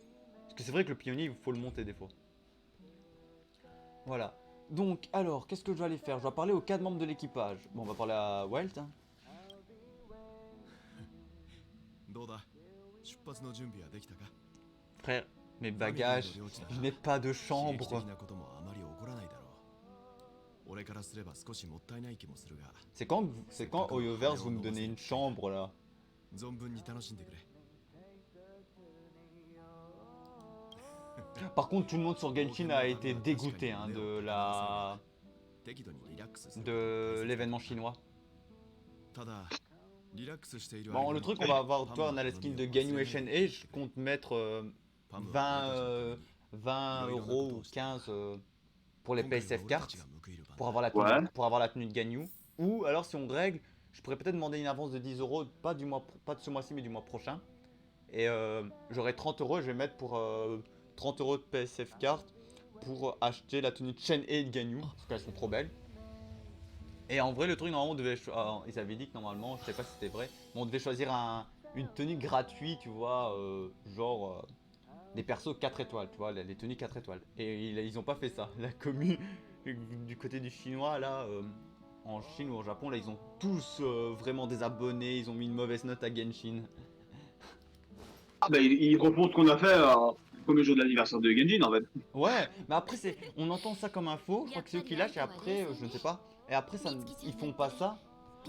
Parce que c'est vrai que le pionnier il faut le monter des fois. Voilà. Donc alors, qu'est-ce que je dois aller faire? Je dois parler aux 4 membres de l'équipage. Bon, on va parler à Welt. Hein. どうだ出発の準備はできたか Frère, mes ファミリー bagages, の領地だ je n'ai pas de 刺激 chambre. 的なこともあまり起こらないだろう俺からすれば少しもったいない気もするが C'est quand Oyoverse vous me donnez une chambre là? 存分に楽しんでくれ Par contre, tout le monde sur Genshin a été dégoûté hein, de l'événement chinois. ただリラックスしている Bon, le truc, on va avoir, toi, on a la skin de Ganyu et Shen et je compte mettre 20 euros ou 15 pour les PSF cartes pour avoir Ouais. pour avoir la tenue de Ganyu. Ou alors, si on règle, je pourrais peut-être demander une avance de 10 euros, pas pas de ce mois-ci, mais du mois prochain. Et j'aurai 30 euros, je vais mettre pour 30 euros de PSF carte pour acheter la tenue de Shen et de Ganyu, parce qu'elles sont trop belles. Et en vrai, le truc, normalement, on devait. Ils avaient dit que normalement, je sais pas si c'était vrai, mais on devait choisir une tenue gratuite, tu vois, genre des persos 4 étoiles, tu vois, les tenues 4 étoiles. Et ils ont pas fait ça. La commu du côté du chinois, là, en Chine ou au Japon, là, ils ont tous vraiment des abonnés, ils ont mis une mauvaise note à Genshin. Ah bah ils refont ce qu'on a fait le premier jour de l'anniversaire de Genjin en fait. Ouais, mais après, on entend ça comme info, je crois que c'est eux qui lâchent, et après, je ne sais pas. Et après, ils font pas ça.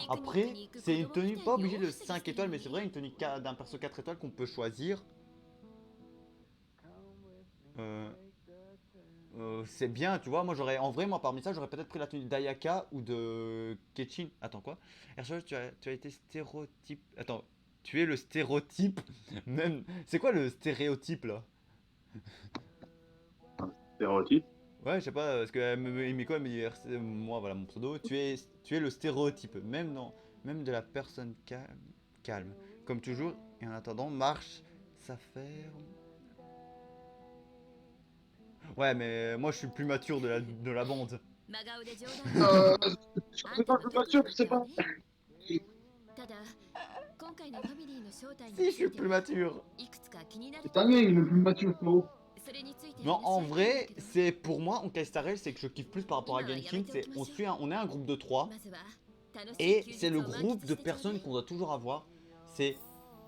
Après, c'est une tenue, pas obligé de 5 étoiles, mais c'est vrai, une tenue d'un perso 4 étoiles qu'on peut choisir. Euh, c'est bien, tu vois. Moi, en vrai, moi, parmi ça, j'aurais peut-être pris la tenue d'Ayaka ou de Kechin. Attends, quoi? RCH, tu as été stéréotype. Attends, tu es le stéréotype. Même. C'est quoi le stéréotype là? Stéréotype. Ouais, je sais pas, parce que Miko, elle me dit, moi, voilà mon pseudo, tu es le stéréotype, même de la personne calme. Comme toujours, et en attendant, marche, s'affaire. Ouais, mais moi, je suis le plus mature de la bande. 真顔で冗談 C'est pas plus sûr, c'est pas. ただ今回のファミリーの正体 Si, に je つ suis い le て plus は mature. いくつか気になる C'est と pas ころ bien, il est le plus mature, frérot. それについて Non, 話 en し合いたいんだ vrai, けど c'est pour moi, en Kaistarel, c'est que je kiffe plus par rapport à Genshin, c'est on est un groupe de 3, まずは楽しい et 休日 c'est le を満喫 groupe de してちょうだい personnes qu'on doit toujours avoir. C'est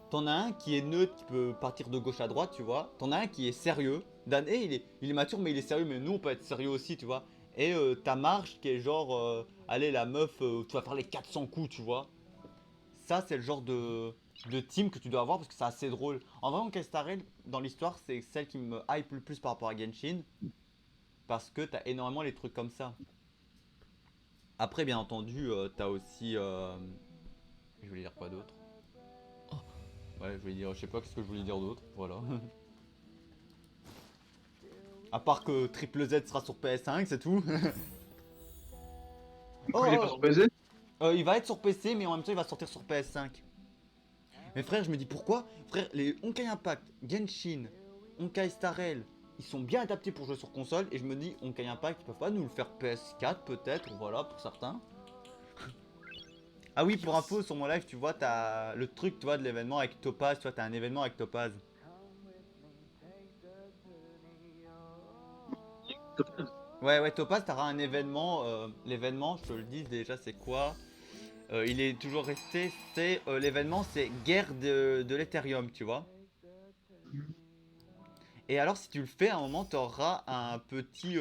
T'en as un qui est neutre, qui peut partir de gauche à droite, tu vois. T'en as un qui est sérieux. Dan, il est mature, mais il est sérieux, mais nous, on peut être sérieux aussi, tu vois. Et ta marche qui est genre, allez, la meuf, tu vas faire les 400 coups, tu vois. Ça, c'est le genre de team que tu dois avoir parce que c'est assez drôle. En vrai, en Kestarel, dans l'histoire, c'est celle qui me hype le plus par rapport à Genshin. Parce que t'as énormément les trucs comme ça. Après, bien entendu, t'as aussi. Je voulais dire quoi d'autre? Ouais, je voulais dire, je sais pas qu'est-ce que je voulais dire d'autre, voilà. À part que Triple Z sera sur PS5, c'est tout. Oh, Il est pas sur PC. il va être sur PC, mais en même temps, il va sortir sur PS5. Mais frère, je me dis pourquoi? Frère, les Honkai Impact, Genshin, Honkai Star Rail, ils sont bien adaptés pour jouer sur console. Et je me dis, Honkai Impact, ils peuvent pas nous le faire PS4 peut-être, voilà, pour certains. Ah oui, pour info, sur mon live, tu vois, t'as le truc, tu vois, de l'événement avec Topaz, tu vois, t'as un événement avec Topaz. Ouais, Topaz, t'auras un événement, l'événement, je te le dis déjà, c'est quoi? il est toujours resté, c'est l'événement, c'est guerre de l'Ethereum, tu vois. Et alors, si tu le fais, à un moment, tu auras un petit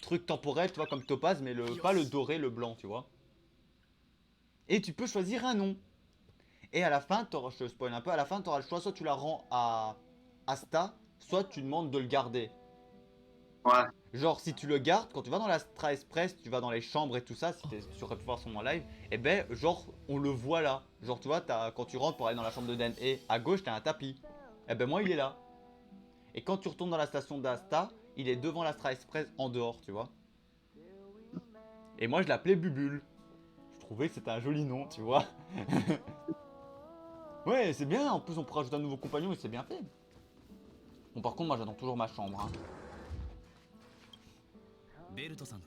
truc temporel, tu vois, comme Topaz, mais pas le doré, le blanc, tu vois. Et tu peux choisir un nom. Et à la fin, je te spoil un peu, à la fin, tu auras le choix, soit tu la rends à Asta, soit tu demandes de le garder. Ouais. Genre, si tu le gardes, quand tu vas dans l'Astra Express, tu vas dans les chambres et tout ça, si tu aurais pu voir son en live, et ben, genre, on le voit là. Genre, tu vois, quand tu rentres pour aller dans la chambre de Den et à gauche, t'as un tapis. Et ben, moi, il est là. Et quand tu retournes dans la station d'Asta, il est devant l'Astra Express en dehors, tu vois. Et moi, je l'appelais Bubule. Je trouvais que c'était un joli nom, tu vois. Ouais, c'est bien. En plus, on peut rajouter un nouveau compagnon et c'est bien fait. Bon, par contre, moi, j'attends toujours ma chambre. Hein.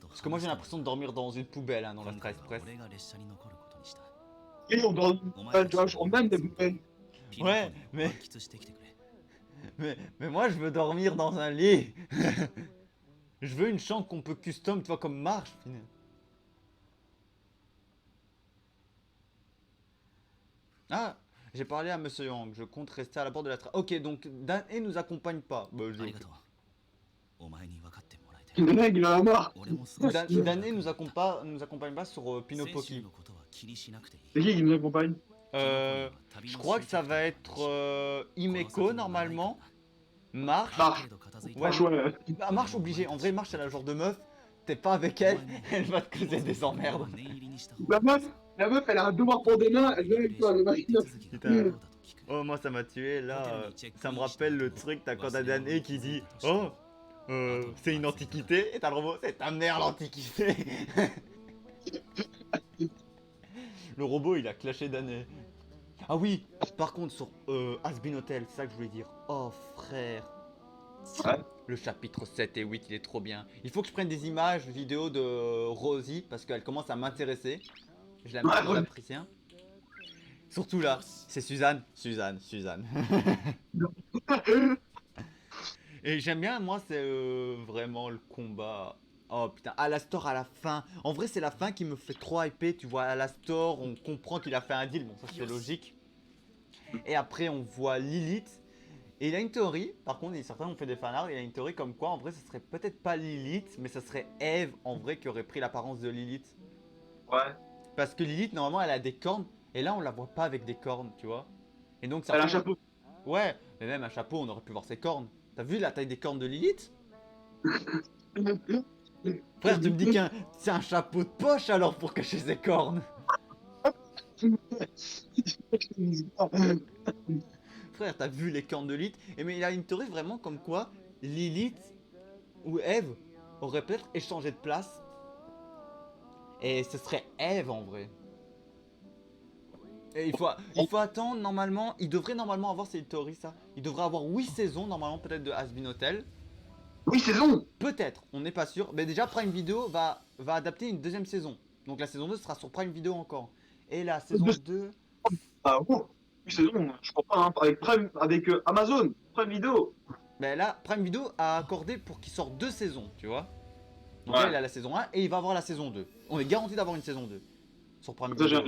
Parce que moi, j'ai l'impression de dormir dans une poubelle hein, dans l'Astra Express. Et on dort on même des poubelles. Ouais, mais moi, je veux dormir dans un lit. Je veux une chambre qu'on peut custom, tu vois, comme marche. Ah, j'ai parlé à Monsieur Yang. Je compte rester à la porte de la trappe. Ok, donc Dan-e nous accompagne pas. Bah, Le mec, il en a marre. Dan-e nous accompagne pas sur Pinopoki. C'est qui nous accompagne? Je crois que ça va être Himeko normalement. Marche. Marche. Ouais, Ouais. Ah, Marche obligé. En vrai, Marche, c'est la genre de meuf. T'es pas avec elle, elle va te causer des emmerdes. La meuf, elle a un devoir pour demain, elle vient avec toi, le mari. Putain. Oh, moi, ça m'a tué. Là, ça me rappelle le truc. T'as quand t'as Dan-e qui dit oh, c'est une antiquité. Et t'as le robot, c'est ta mère l'antiquité. Le robot, il a clashé Dan-e. Ah oui, par contre, sur Has-Been Hotel, c'est ça que je voulais dire. Oh, frère. Ouais. Le chapitre 7 et 8, il est trop bien. Il faut que je prenne des images, vidéos de Rosie, parce qu'elle commence à m'intéresser. Je l'apprécie. Hein. Surtout là, c'est Suzanne. Et j'aime bien, moi, c'est vraiment le combat. Oh putain, Alastor à la fin. En vrai, c'est la fin qui me fait trop hyper. Tu vois, Alastor, on comprend qu'il a fait un deal. Bon, ça c'est logique. Et après, on voit Lilith. Et il a une théorie, par contre, certains ont fait des fanarts, il a une théorie comme quoi, en vrai, ce serait peut-être pas Lilith, mais ça serait Eve, en vrai, qui aurait pris l'apparence de Lilith. Ouais. Parce que Lilith, normalement, elle a des cornes, et là, on la voit pas avec des cornes, tu vois. Et donc, Elle a un chapeau. Ouais, mais même un chapeau, on aurait pu voir ses cornes. T'as vu la taille des cornes de Lilith? Frère, tu me dis que c'est un chapeau de poche alors pour cacher ses cornes. Frère, t'as vu les cornes de Lilith? Et mais il a une théorie vraiment comme quoi Lilith ou Eve auraient peut-être échangé de place. Et ce serait Eve en vrai. Et il faut attendre normalement. Il devrait normalement avoir cette théorie ça. Il devrait avoir 8 saisons normalement peut-être de Has-Been Hotel. Oui, saison. Peut-être, on n'est pas sûr. Mais déjà Prime Video va adapter une deuxième saison. Donc la saison 2 sera sur Prime Video encore. Et la saison 2... Ah bon. Oui, saison, je crois pas, hein. Avec Amazon, Prime Video. Mais là, Prime Video a accordé pour qu'il sorte 2 saisons, tu vois. Donc Ouais. là, il a la saison 1 et il va avoir la saison 2. On est garanti d'avoir une saison 2 sur Prime Ça, Video.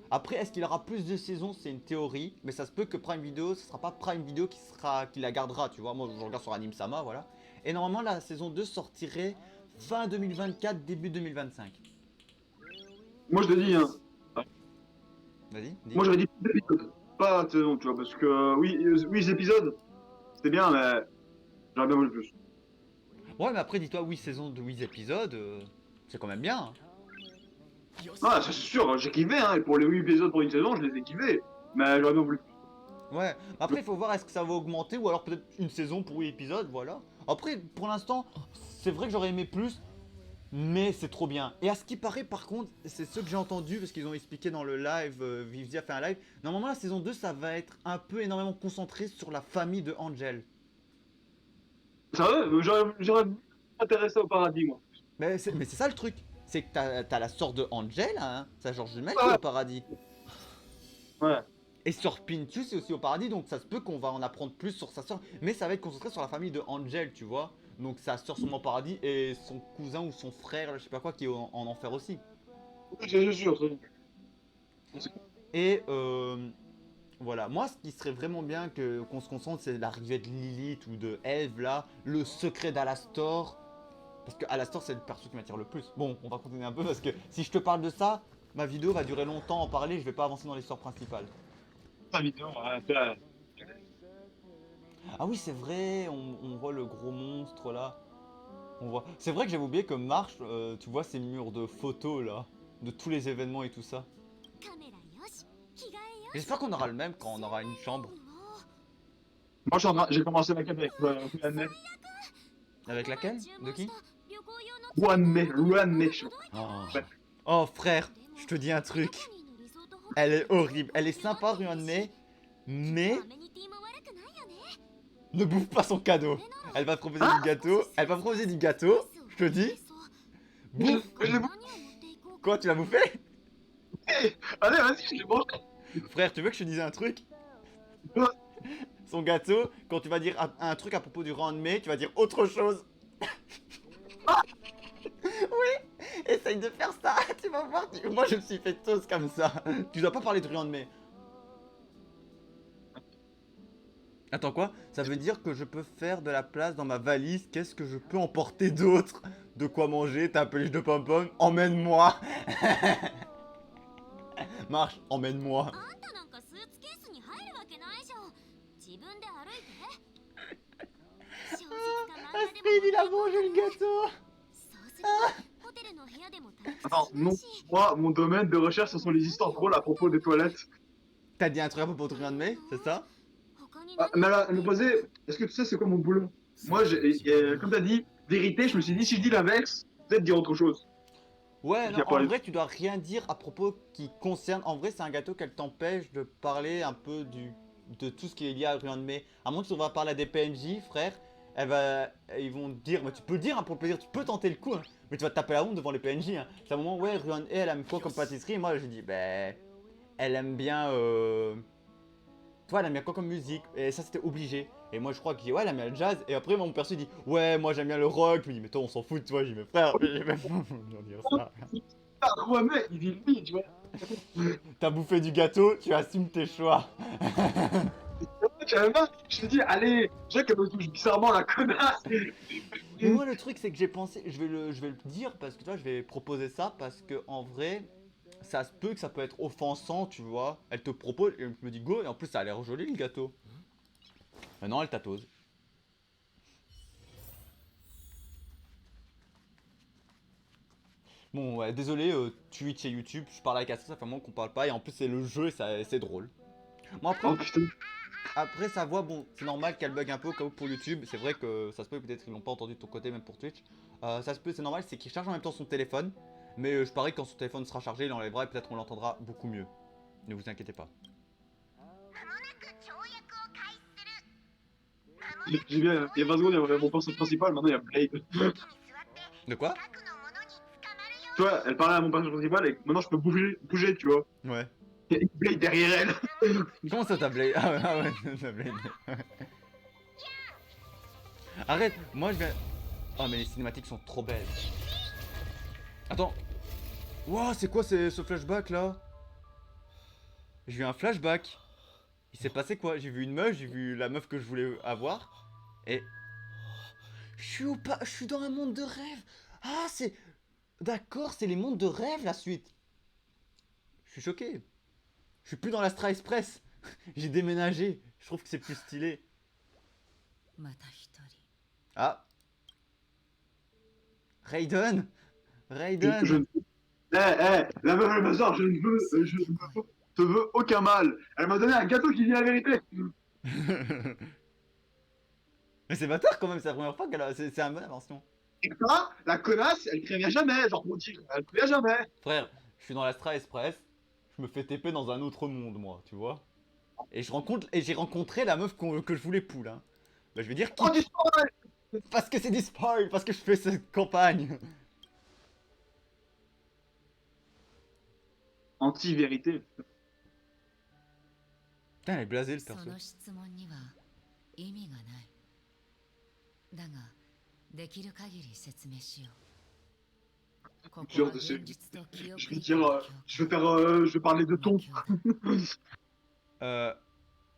Après, est-ce qu'il aura plus de saisons? C'est une théorie, mais ça se peut que Prime Video, ce sera pas Prime Video qui la gardera, tu vois. Moi, je regarde sur Anime Sama, voilà. Et normalement, la saison 2 sortirait fin 2024, début 2025. Moi, je te dis, hein. Vas-y, dis. Moi, j'aurais dit pas de saison, tu vois, parce que oui, 8 épisodes, c'était bien, mais j'aurais bien voulu plus. Ouais, mais après, dis-toi, 8 saisons de 8 épisodes, c'est quand même bien. Hein. Ah, ça c'est sûr, j'ai kiffé, hein. Et pour les 8 épisodes pour une saison, je les ai kiffés. Mais j'aurais bien voulu plus. Ouais, après, il faut voir est-ce que ça va augmenter ou alors peut-être une saison pour 8 épisodes, voilà. Après, pour l'instant, c'est vrai que j'aurais aimé plus, mais c'est trop bien. Et à ce qui paraît, par contre, c'est ce que j'ai entendu parce qu'ils ont expliqué dans le live, Vivzi a fait un live. Normalement, la saison 2, ça va être un peu énormément concentré sur la famille de Angel. Ça va, j'aurais intéressé au paradis, moi. Mais c'est ça le truc, c'est que t'as la sœur de Angel, hein, sa genre jumelle Ouais. qui est au paradis. Ouais. Et sur Pintu, c'est aussi au paradis, donc ça se peut qu'on va en apprendre plus sur sa soeur. Mais ça va être concentré sur la famille de Angel, tu vois. Donc sa soeur sont au paradis et son cousin ou son frère, je sais pas quoi, qui est en enfer aussi. Je suis sûr. Et voilà, moi ce qui serait vraiment bien qu'on se concentre, c'est l'arrivée de Lilith ou de Eve là, le secret d'Alastor. Parce que Alastor c'est le perso qui m'attire le plus. Bon, on va continuer un peu parce que si je te parle de ça, ma vidéo va durer longtemps à en parler, je vais pas avancer dans l'histoire principale. Ta vidéo, Ah oui, c'est vrai, on voit le gros monstre là. On voit. C'est vrai que j'avais oublié que Marche, tu vois ces murs de photos là, de tous les événements et tout ça. カメラよし着替えよし J'espère qu'on aura le même quand on aura une chambre. Moi, j'ai commencé ma quête avec Ruanne. Avec laquelle? De qui? 旅行用の Ruanne. Oh. Oh, frère, je te dis un truc. Elle est horrible. Elle est sympa, Ruanne, mais ne bouffe pas son cadeau. Elle va te proposer du gâteau. Elle va te proposer du gâteau. Je te dis. Bouffe. Je l'ai Quoi, tu l'as bouffé? Allez, vas-y, je l'ai mangé. Frère, tu veux que je te dise un truc? Quoi? Son gâteau, quand tu vas dire un truc à propos du Ruanne, tu vas dire autre chose. Oui, essaye de faire ça. Tu vas voir. Moi, je me suis fait toast comme ça. Tu dois pas parler de Ruanne. Attends, quoi? Ça veut dire que je peux faire de la place dans ma valise. Qu'est-ce que je peux emporter d'autre? De quoi manger? T'as un peluche de pom-pom? Emmène-moi. Marche, emmène-moi. あんたなんかスーツケースに入るわけないじゃん自分で歩いて小説か漫画でも Astrid, il a mangé le gâteau. そうすればホテルの部屋でも退屈 Attends, し non. ないし Moi, mon domaine de recherche, ce sont les histoires drôles à propos des toilettes. T'as dit un truc à propos de Ruanne, c'est ça? 他に Ah, 何 mais là, elle me posait, est-ce que tu sais c'est quoi mon boulot? Moi, comme t'as dit, vérité, je me suis dit, si je dis l'inverse, peut-être dire autre chose. Ouais, Il y non, a pas en les- vrai, tu dois rien dire à propos qui concerne. En vrai, c'est un gâteau qu'elle t'empêche de parler un peu de tout ce qui est lié à Ruanne. À moins que tu vas parler à des PNJ, frère, ils vont te dire, mais tu peux le dire hein, pour le plaisir, tu peux tenter le coup, hein, mais tu vas te taper la honte devant les PNJ. Hein. C'est un moment, ouais, Ruanne, elle aime quoi comme pâtisserie? Et moi, je dis, ben, elle aime bien. Toi, elle aime bien quoi comme musique? Et ça, c'était obligé. Et moi, je crois que ouais, elle aime bien le jazz. Et après, mon perso, il dit, ouais, moi, j'aime bien le rock. Je me dis, mais toi, on s'en fout, tu vois. Je dis, mais frère, j'ai même pas dire ça. Ah, Ruanne, il dit lui, tu vois. T'as bouffé du gâteau, tu assumes tes choix. Tu savais pas? Je te dis, allez, je sais qu'elle me touche bizarrement la connasse. Mais moi, le truc, c'est que j'ai pensé, je vais le dire parce que toi, je vais proposer ça parce que en vrai, ça se peut que ça peut être offensant, tu vois. Elle te propose, et je me dis go, et en plus, ça a l'air joli le gâteau. Maintenant, elle tatose. Bon, ouais, désolé, Twitch et YouTube, je parle avec Astrid, ça fait un moment qu'on parle pas, et en plus, c'est le jeu, et c'est drôle. Bon, après, Oh putain. après sa voix, bon, c'est normal qu'elle bug un peu au cas où pour YouTube. C'est vrai que ça se peut, peut-être qu'ils l'ont pas entendu de ton côté, même pour Twitch. Ça se peut, c'est normal, c'est qu'il charge en même temps son téléphone. Mais je parie que quand son téléphone sera chargé, il enlèvera et peut-être on l'entendra beaucoup mieux. Ne vous inquiétez pas. J'ai bien, il y a 20 secondes, il y avait mon perso principal, maintenant il y a Blade. De quoi? Tu vois, elle parlait à mon personnage principal et maintenant je peux bouger, tu vois. Ouais. Il y a Blade derrière elle. Comment ça t'as Blade? Ah ouais, t'as Blade. Arrête, moi je viens. Oh, mais les cinématiques sont trop belles. Attends. Wow, c'est quoi ce flashback là? J'ai eu un flashback. Il s'est passé quoi? J'ai vu une meuf, j'ai vu la meuf que je voulais avoir. Et. Je suis dans un monde de rêve. Ah, c'est. D'accord, c'est les mondes de rêve la suite. Je suis choqué. Je suis plus dans l'Astra Express. J'ai déménagé. Je trouve que c'est plus stylé. また一人 Ah. Raiden. Je Raiden. la meuf elle me sort, je ne te veux aucun mal. Elle m'a donné un gâteau qui dit la vérité. Mais c'est bâtard quand même, c'est la première fois qu'elle a. C'est une bonne invention. Et ça, la connasse, elle prévient jamais, genre pour dire, elle prévient jamais. Frère, je suis dans l'Astra Express. Je me fais TP dans un autre monde, moi, tu vois. Et j'ai rencontré la meuf que je voulais poule. Hein. Bah, je vais dire qui. Oh, du spoil. Parce que c'est du spoil, parce que je fais cette campagne. Anti-vérité. Putain, elle est blasée le そ perso. の質問には意味がないだができる限り説明しよう Genre de ce- Je vais dire, je vais parler de ton. Je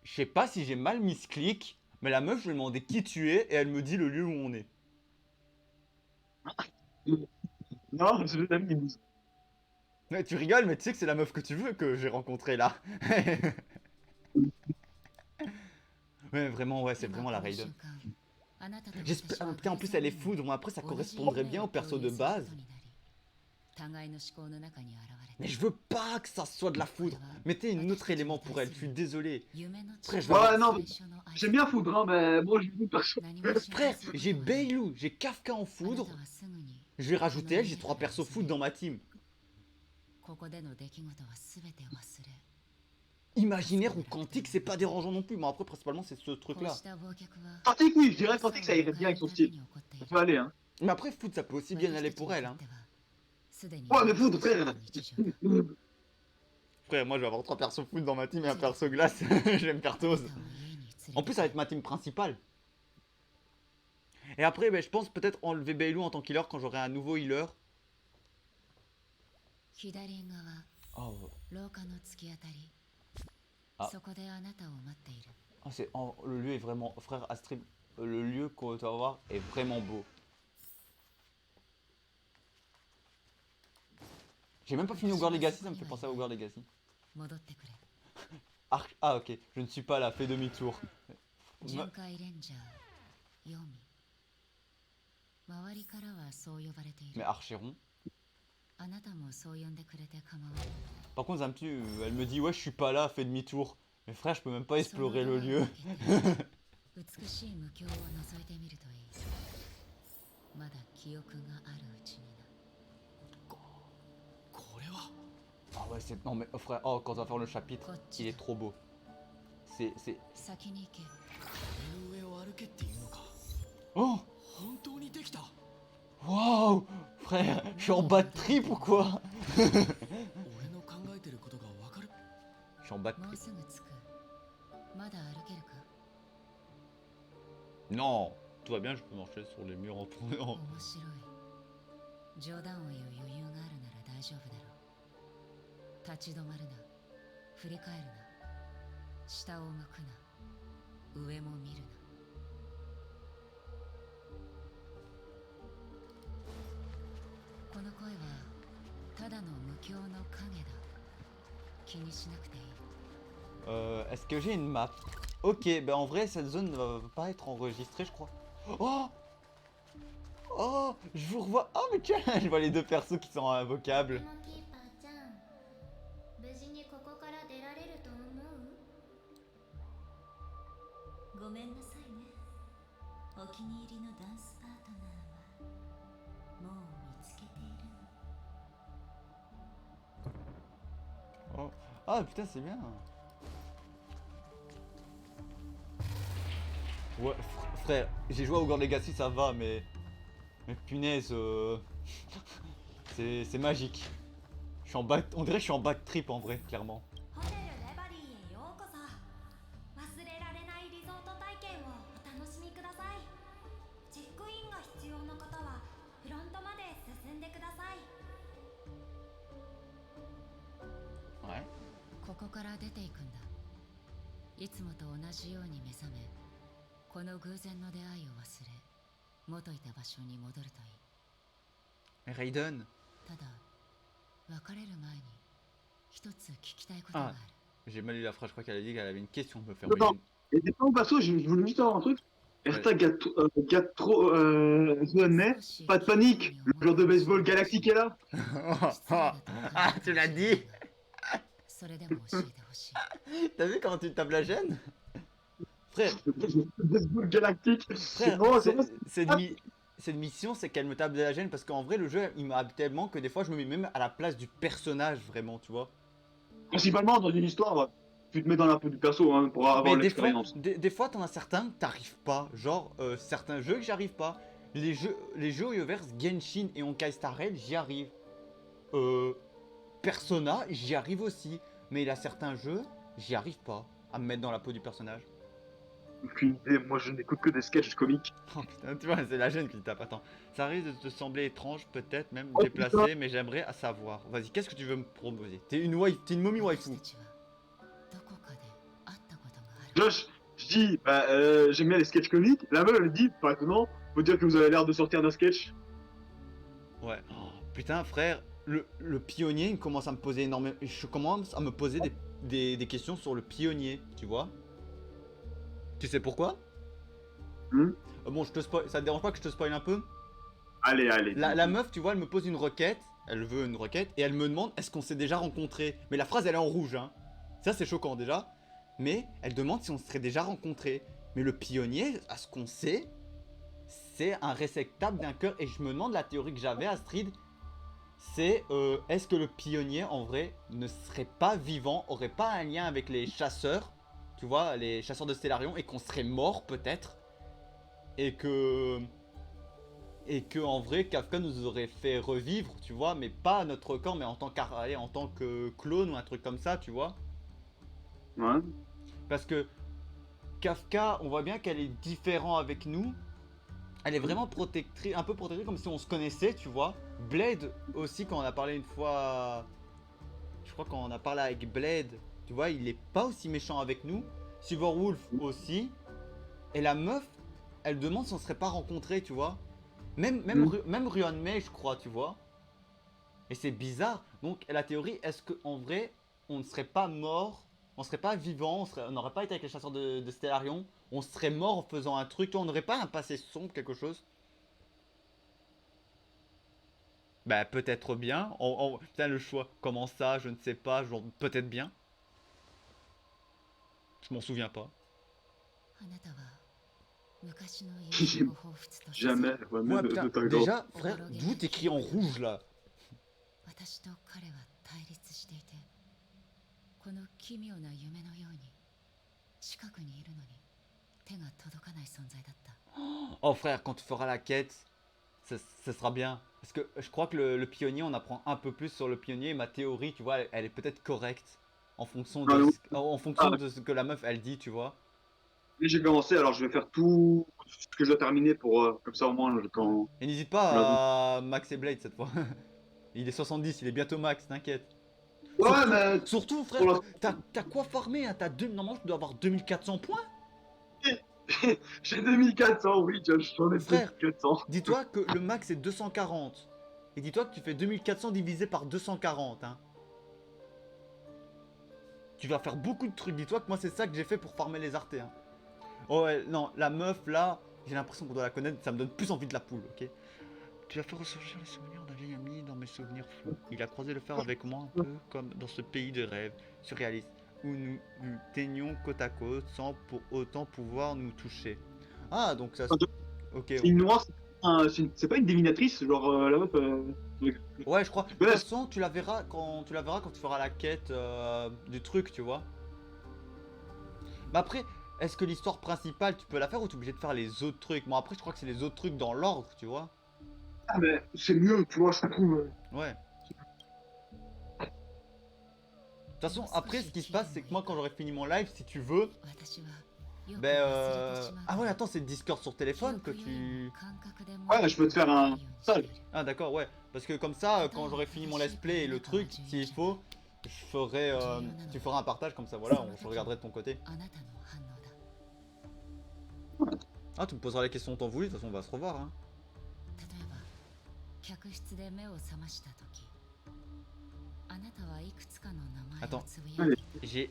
sais pas si j'ai mal misclick, mais la meuf, je lui ai demandé qui tu es et elle me dit le lieu où on est. Non, je l'ai mis. Ouais, tu rigoles, mais tu sais que c'est la meuf que tu veux que j'ai rencontrée là. Ouais, vraiment, ouais, c'est vraiment la Raiden. J'espère. Ah, putain, en plus, elle est foudre. Bon, après, ça correspondrait bien au perso de base. Mais je veux pas que ça soit de la foudre. Mettez un autre élément pour elle, je suis désolé. Frère, je vais avoir... Ouais, non, j'aime bien foudre, hein, mais moi, je veux perso. Frère, j'ai Beilou, j'ai Kafka en foudre. Je vais rajouter elle, j'ai 3 persos foudre dans ma team. Imaginaire ou quantique, c'est pas dérangeant non plus. Mais après, principalement, c'est ce truc-là. Quantique, oui, je dirais Quantique, ça irait bien avec son style. Ça peut aller, hein. Mais après, foudre, ça peut aussi bien aller pour elle. Hein. Ouais, mais foudre, frère. Frère, moi, je vais avoir 3 persos foudre dans ma team et un perso glace. Je vais me faire tose. En plus, ça va être ma team principale. Et après, ben, je pense peut-être enlever Beilou en tant qu'healer quand j'aurai un nouveau healer. Oh. Ah. Ah, le lieu est vraiment... Frère, Astrid, le lieu qu'on va voir est vraiment beau. J'ai même pas fini Hogwarts Legacy, ça me fait penser à Hogwarts Legacy. Ah, ok, je ne suis pas là, fais demi-tour. Mais Archeron. Par contre, Zamtu, elle me dit ouais, je suis pas là, fais demi-tour. Mais frère, je peux même pas explorer le lieu. Ah ouais, c'est... Non mais oh, frère, oh, quand on va faire le chapitre, il est trop beau. C'est... Oh! Waouh! Frère, je suis en bas de trip ou quoi? Je suis en bas de trip. Non! Tout va bien, je peux marcher sur les murs en tournant. 冗談を言う余裕があるなら大丈夫だろう。立ち止まるな。振り返るな。下を向くな。上も見るな。この声はただの無境の影だ。気にしなくていい。Est-ce que j'ai une map? Ok, ben en vrai, cette zone ne va pas être enregistrée, je crois. Oh! Oh, je vous revois. Oh, mais tiens, je vois les deux persos qui sont invocables. Oh. Ah, putain, c'est bien. Ouais, frère, j'ai joué à Hogwarts Legacy, ça va, mais punaise, c'est magique. Je suis en bas, on dirait que je suis en bas de trip en vrai, clairement. Ouais. ここから出ていくんだ。いつもと同じように目覚め、この偶然の出会いを忘れ、元いた場所に戻るといい。Raiden. ただ、別れる前に一つ聞きたいことがある。J'ai mal lu la phrase, je crois qu'elle a dit qu'elle avait une question à me faire. Non, et des fois, perso, je voulais juste avoir un truc. Hashtag Zoannet, pas de panique, le joueur de baseball galactique est là. Ah, tu l'as dit. T'as vu comment tu tapes la gêne? Frère, Baseball galactique. frère, Bon, cette mission, c'est qu'elle me tape de la gêne parce qu'en vrai, le jeu, il m'a tellement que des fois, je me mets même à la place du personnage, vraiment, tu vois. Principalement dans une histoire, tu te mets dans la peau du perso hein, pour avoir l'expérience. Des fois, t'en as certains que t'arrives pas. Genre, certains jeux que j'arrive pas. Les jeux Oyoverse, Genshin et Honkai Star Rail, j'y arrive. Persona, j'y arrive aussi. Mais il y a certains jeux, j'y arrive pas à me mettre dans la peau du personnage. Aucune idée, moi je n'écoute que des sketchs comiques. Oh putain, tu vois, c'est la gêne qui tape. Attends, ça risque de te sembler étrange, peut-être même Oh, déplacé, mais j'aimerais à savoir. Vas-y, qu'est-ce que tu veux me proposer? T'es une momie 私 waifu. たちはどこかで会ったことがある Josh, je dis, bah, j'aime bien les sketchs comiques. La meuf, elle dit, pas étonnant, faut dire que vous avez l'air de sortir d'un sketch. Ouais. Oh, putain, frère, le pionnier, il commence à me poser énormément. Je commence à me poser des questions sur le pionnier, tu vois? Tu sais pourquoi? Hmm. Bon, je te spoil. Ça te dérange pas que je te spoil un peu? Allez, allez. La meuf, tu vois, elle me pose une requête. Elle veut une requête et elle me demande est-ce qu'on s'est déjà rencontrés. Mais la phrase, elle est en rouge, hein. Ça, c'est choquant déjà. Mais elle demande si on se serait déjà rencontrés. Mais le pionnier, à ce qu'on sait, c'est un réceptacle d'un cœur. Et je me demande la théorie que j'avais, Astrid. C'est est-ce que le pionnier, en vrai, ne serait pas vivant, aurait pas un lien avec les chasseurs, tu vois, les chasseurs de Stellarion, et qu'on serait mort peut-être. Et que en vrai Kafka nous aurait fait revivre, tu vois, mais pas à notre corps, mais en tant en tant que clone ou un truc comme ça, tu vois. Ouais. Parce que Kafka, on voit bien qu'elle est différente avec nous. Elle est vraiment protectrice, un peu protectrice comme si on se connaissait, tu vois. Blade aussi, quand on a parlé une fois, je crois quand on a parlé avec Blade, tu vois, il est pas aussi méchant avec nous. Silverwolf aussi. Et la meuf, elle demande si on serait pas rencontrés, tu vois. Même Ryan May, je crois, tu vois. Et c'est bizarre. Donc, la théorie, est-ce qu'en vrai, on ne serait pas mort, on serait pas vivant, on n'aurait pas été avec les chasseurs de Stellarion, on serait mort en faisant un truc, tu vois, on n'aurait pas un passé sombre, quelque chose? Bah, peut-être bien. Putain, le choix. Comment ça, je ne sais pas, genre, peut-être bien. Je m'en souviens pas. あなたは昔の友人を彷彿とさせ Jamais, ouais, Ouais, même de putain, ta grande. déjà, frère, d'où t'écris en rouge là? 私と彼は対立していてこの奇妙な夢のように近くにいるのに手が届かない存在だった Oh frère, quand tu feras la quête, ça sera bien. Parce que je crois que le pionnier, on apprend un peu plus sur le pionnier. Et ma théorie, tu vois, elle est peut-être correcte. En fonction Ah, de, non. en fonction de ce que la meuf, elle dit, tu vois. Et j'ai commencé, alors je vais faire tout ce que je dois terminer pour, comme ça au moins, quand Et n'hésite on l'a vu. pas à Max et Blade cette fois. Il est 70, il est bientôt max, t'inquiète. Ouais, Surtout, mais surtout frère, pour l'instant, t'as quoi farmer hein? Normalement, tu dois avoir 2400 points. j'ai 2400, oui, j'en ai Frère, 2400. dis-toi que le max est 240. Et dis-toi que tu fais 2400 divisé par 240. Hein. Tu vas faire beaucoup de trucs. Dis-toi que moi, c'est ça que j'ai fait pour farmer les artés. Hein. Oh ouais, non, la meuf là, j'ai l'impression qu'on doit la connaître. Ça me donne plus envie de la poule, ok? Tu as fait ressurgir les souvenirs d'un vieil ami dans mes souvenirs flous. Il a croisé le fer avec moi un peu comme dans ce pays de rêve surréaliste où nous nous teignions côte à côte sans pour autant pouvoir nous toucher. Ah, donc ça. Ok. C'est une noire, c'est pas une divinatrice, genre la meuf. Ouais, je crois. De toute Ouais, façon, tu la verras quand tu feras la quête du truc, tu vois. Mais après, est-ce que l'histoire principale, tu peux la faire ou tu es obligé de faire les autres trucs? Bon, après, je crois que c'est les autres trucs dans l'ordre, tu vois. ah, mais c'est mieux, tu vois, je trouve. Ouais. De toute façon, après, ce qui se passe, c'est que moi, quand j'aurai fini mon live, si tu veux, 私はよく ben 忘れてしまう Ah ouais, attends, c'est Discord sur téléphone que 記憶より tu... も感覚で Ouais, je peux te faire un 物事を理解できるようにしている Ah d'accord, ouais. Parce que comme ça, quand j'aurai fini mon let's play et le truc, s'il faut, je ferai... tu feras un partage comme ça, voilà, je regarderai de ton côté. あなたの反応だ Ah, tu me poseras les questions tant voulu, de toute façon, on va se revoir, hein. 例えば客室で目を覚ました時あなたはいくつかの名前をつぶやき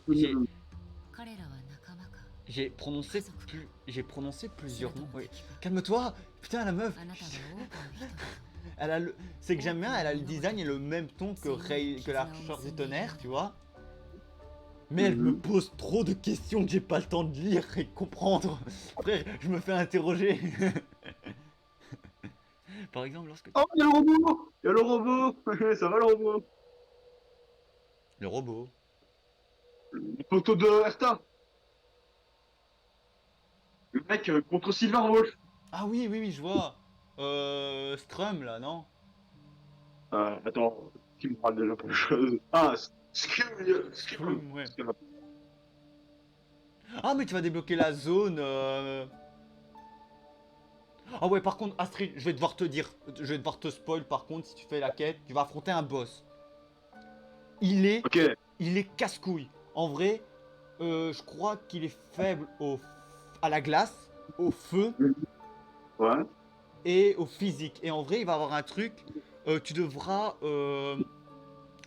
彼らは仲間か J'ai prononcé plusieurs noms. Oui. Calme-toi, putain la meuf. あなたが多くの人々 Elle a c'est que j'aime bien, elle a le design et le même ton que la Charge du Tonnerre, tu vois. Mais elle me pose trop de questions que j'ai pas le temps de lire et de comprendre. Frère, je me fais interroger. Par exemple, lorsque... Oh, y'a le robot! Y'a le robot! Ça va le robot? Le robot. Le poteau de Erta! Le mec contre Silverwolf! Ah oui, oui, oui, je vois. Scrum, là, non? Attends, qui me parle déjà pour chose? Ah, Scream! Scrum, ouais. Ah, mais tu vas débloquer la zone. Ah ouais, par contre, Astrid, je vais devoir te dire, je vais devoir te spoil. Par contre, si tu fais la quête, tu vas affronter un boss. Il est, Ok. il est casse-couille. En vrai, je crois qu'il est faible à la glace, au feu Ouais. et au physique. Et en vrai, il va avoir un truc. Tu devras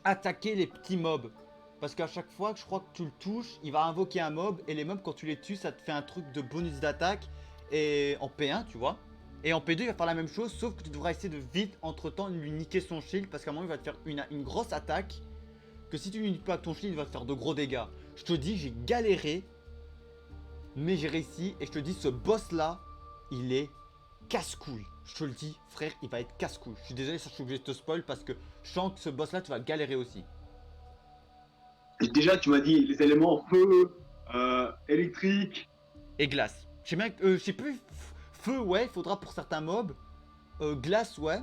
attaquer les petits mobs. Parce qu'à chaque fois que je crois que tu le touches, il va invoquer un mob. Et les mobs, quand tu les tues, ça te fait un truc de bonus d'attaque. Et en P1, tu vois. Et en P2, il va faire la même chose. Sauf que tu devras essayer de vite, entre temps, lui niquer son shield. Parce qu'à un moment, il va te faire une grosse attaque. Que si tu lui niques pas ton shield, il va te faire de gros dégâts. Je te dis, j'ai galéré. Mais j'ai réussi. Et je te dis, ce boss là, il est casse-couille. Je te le dis, frère, il va être casse-couille. Je suis désolé, je suis obligé de te spoil parce que je sens que ce boss là, tu vas galérer aussi. Déjà, tu m'as dit les éléments feu, électrique, Et glace. Je sais bien, je sais plus. Feu, ouais, il faudra pour certains mobs. Glace, ouais.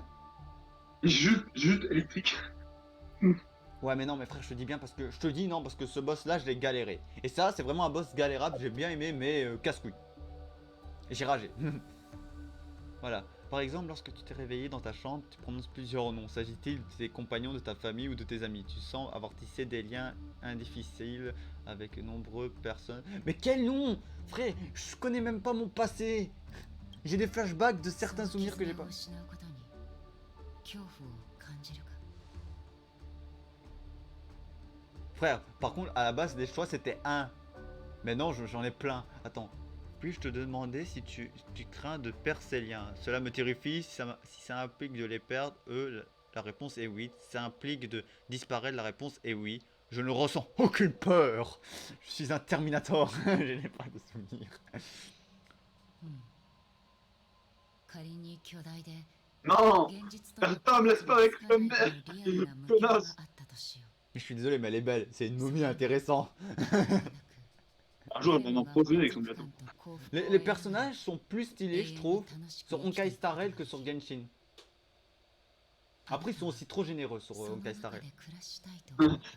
juste électrique. Ouais, mais non, mais frère, je te dis bien parce que je te dis non parce que ce boss là, je l'ai galéré. Et ça, c'est vraiment un boss galérable. J'ai bien aimé, mais casse-couille. Et j'ai ragé. Voilà. Par exemple, lorsque tu t'es réveillé dans ta chambre, tu prononces plusieurs noms. S'agit-il de tes compagnons, de ta famille ou de tes amis? Tu sens avoir tissé des liens indifficiles avec de nombreuses personnes. Mais quel nom? Frère, je connais même pas mon passé. J'ai des flashbacks de certains souvenirs que j'ai pas. Frère, par contre, à la base, des choix, c'était un. Mais non, j'en ai plein. Attends. Puis-je te demander si tu crains de perdre ces liens? Cela me terrifie. Si ça implique de les perdre, la réponse est oui. Si ça implique de disparaître, la réponse est oui. Je ne ressens aucune peur. Je suis un Terminator. Je n'ai pas de souvenirs. Non, Tom, laisse pas avec ta mère, connasse. Je suis désolé, mais elle est belle. C'est une momie intéressante. Un jour, elle va m'en produire avec son gâteau. Les personnages sont plus stylés, je trouve, sur Honkai Star Rail que sur Genshin. Après, ils sont aussi trop généreux sur Honkai Star Rail.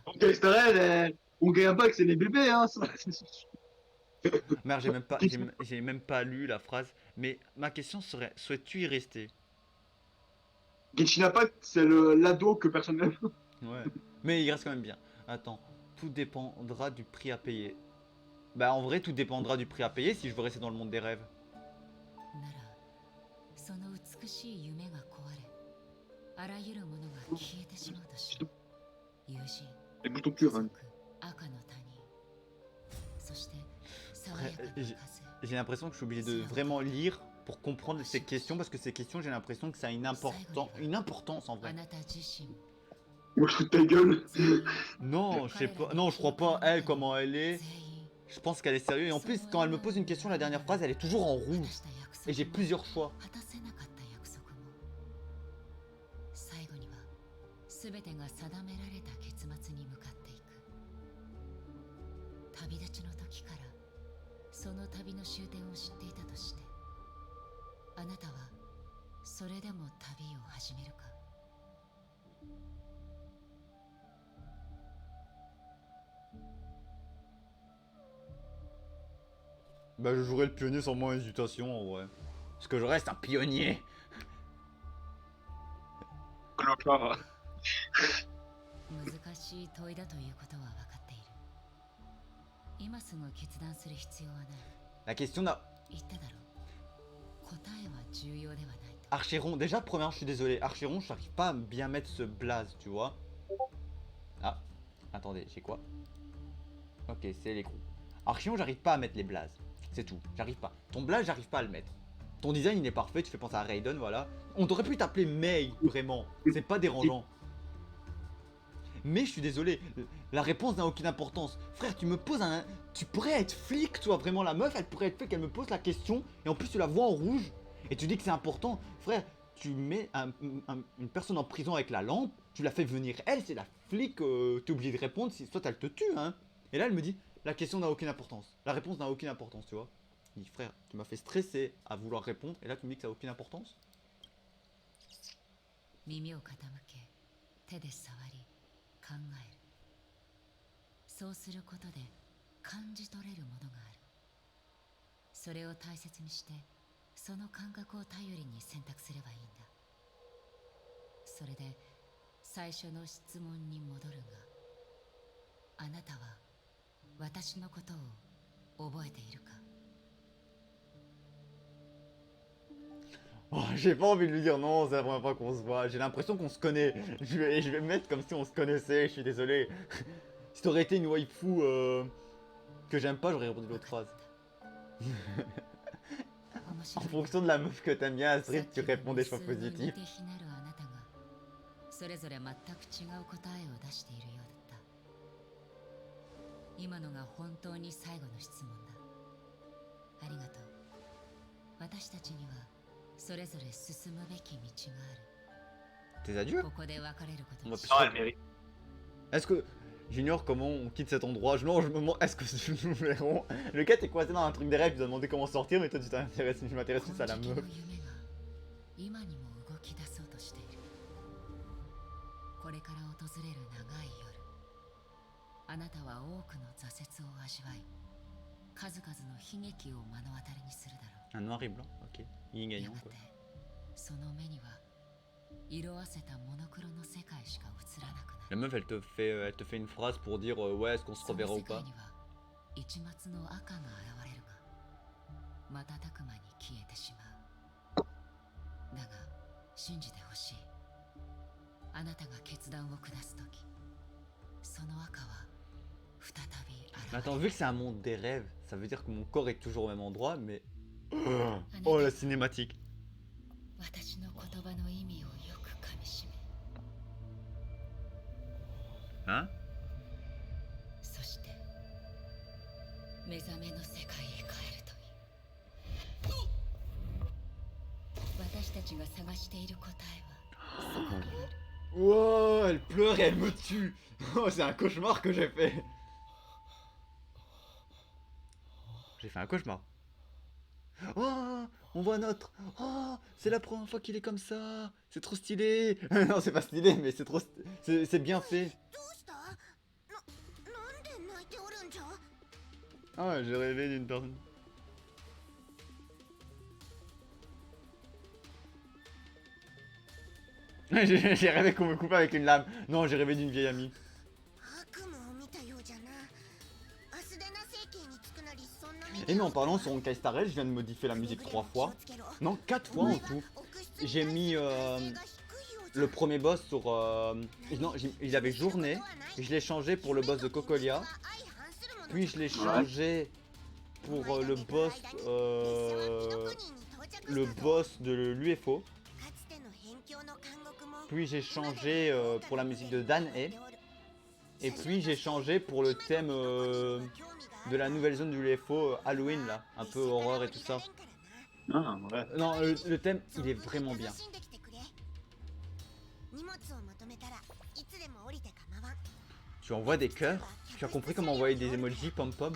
Ok, Starel, on gagne pas que c'est les bébés, hein. Ça. Merde, j'ai même pas lu la phrase. Mais ma question serait, souhaites-tu y rester? Genshin Impact, c'est l'ado que personne n'aime. Ouais. Mais il reste quand même bien. Attends, tout dépendra du prix à payer. Bah en vrai, tout dépendra du prix à payer si je veux rester dans le monde des rêves. Les boutons purs, hein. Après, j'ai l'impression que je suis obligé de vraiment lire pour comprendre ces questions parce que ces questions, j'ai l'impression que ça a une importance en vrai. Moi, je fous de ta gueule. Non, je sais pas. Non, je crois pas elle comment elle est. Je pense qu'elle est sérieuse. Et en plus, quand elle me pose une question, la dernière phrase, elle est toujours en rouge. Et j'ai plusieurs choix. 全てが定められた結末に向かっていく。旅立ちの時からその旅の終点を知っていたとして、あなたはそれでも旅を始めるか？ Bah je jouerai le pionnier sans moins hésitation en vrai. Parce que je reste un pionnier. Clochard. 難しい問いだということは分かっている。今すぐ決断する必要はない。 La question n'a... 言っただろう。答えは重要ではないと。 Archeron, déjà première, je suis désolé. Archeron, je n'arrive pas à bien mettre ce blaze, tu vois. Ah, attendez, j'ai quoi? Ok, c'est l'écrou. Archeron, j'arrive pas à mettre les blazes. C'est tout, j'arrive pas. Ton blaze, j'arrive pas à le mettre. Ton design, il est parfait, tu fais penser à Raiden, voilà. On aurait pu t'appeler Mei, vraiment. C'est pas dérangeant. Mais je suis désolé, la réponse n'a aucune importance. Frère, tu me poses un... Tu pourrais être flic, toi, vraiment, la meuf, elle pourrait être flic, qu'elle me pose la question, et en plus tu la vois en rouge, et tu dis que c'est important. Frère, tu mets une personne en prison avec la lampe, tu la fais venir, elle, c'est la flic, t'es obligé de répondre, si soit elle te tue, hein. Et là, elle me dit, la question n'a aucune importance. La réponse n'a aucune importance, tu vois. Je dis, frère, tu m'as fait stresser à vouloir répondre, et là, tu me dis que ça n'a aucune importance. 耳を傾け、手で触り、考える。そうすることで感じ取れるものがある。それを大切にしてその感覚を頼りに選択すればいいんだ。それで最初の質問に戻るが、あなたは私のことを覚えているか？ Oh, j'ai pas envie de lui dire non, c'est la première fois qu'on se voit. J'ai l'impression qu'on se connaît. Je vais me mettre comme si on se connaissait, je suis désolé. Si t'aurais été une waifu que j'aime pas, j'aurais répondu l'autre phrase. En fonction de la meuf que t'aimes bien, Astrid, tu réponds des choix positifs. それぞれ全く違う答えを出しているようだった。今のが本当に最後の質問だ。ありがとう。私たちにはそれぞれ進むべき道があ Tes る。 adieux? ここで別れること On に va し plus Ah,よう。 elle mérite. Est-ce que... J'ignore comment on quitte cet endroit. Non, je me demande... Est-ce que nous verrons... Le gars t'es coincé dans un truc des rêves, tu dois demander comment sortir, mais toi tu t'intéresses... Je m'intéresse plus à la この meuf. 時の夢が今にも動き出そうとしている。これから訪れる長い夜、あなたは多くの挫折を味わい、数々の悲劇を目の当たりにするだろ Un noir et blanc, ok. Yin う。や gagnant がて quoi. その目には色あせたモノクロの世界しか映らなくな La る。 meuf elle te fait une phrase pour dire ouais est-ce qu'on se その reverra 世 ou 界 pas. には一抹の赤が現れるが、瞬く間に消えてしまう。だが信じてほしい。あなたが決断を下すとき、その赤は再び Mais 現 attends, れ vu る。 que c'est un monde des rêves, ça veut dire que mon corps est toujours au même endroit, mais... Oh la cinématique. 私の言葉の意味をよく噛みしめ、 Hein? そして目覚めの世界へ帰るという。私たちが探している答えはそこにある。 Wow, elle pleure et elle me tue. Oh, c'est un cauchemar que j'ai fait. J'ai fait un cauchemar. Oh, on voit notre. Oh, c'est la première fois qu'il est comme ça. C'est trop stylé. Non, c'est pas stylé, mais c'est trop. C'est bien fait. どうした？なんで泣いておるんじゃ？ Ah, j'ai rêvé d'une personne. J'ai rêvé qu'on me coupait avec une lame. Non, j'ai rêvé d'une vieille amie. 悪夢を見たようじゃな。アスデナ政権につくなりそんな目に。 Et mais en parlant sur Honkai Star Rail, je viens de modifier la musique 3 fois. Non, 4 fois en tout. J'ai mis le premier boss sur... non, il avait journée. Et je l'ai changé pour le boss de Cocolia. Puis je l'ai changé pour le boss de l'UFO. Puis j'ai changé pour la musique de Dan E. Et puis j'ai changé pour le thème de la nouvelle zone de l'UFO Halloween là, un peu horreur et tout ça. Ah, ouais. Non, le thème il est vraiment bien. Tu envoies des cœurs. Tu as compris comment envoyer des emojis pom-pom?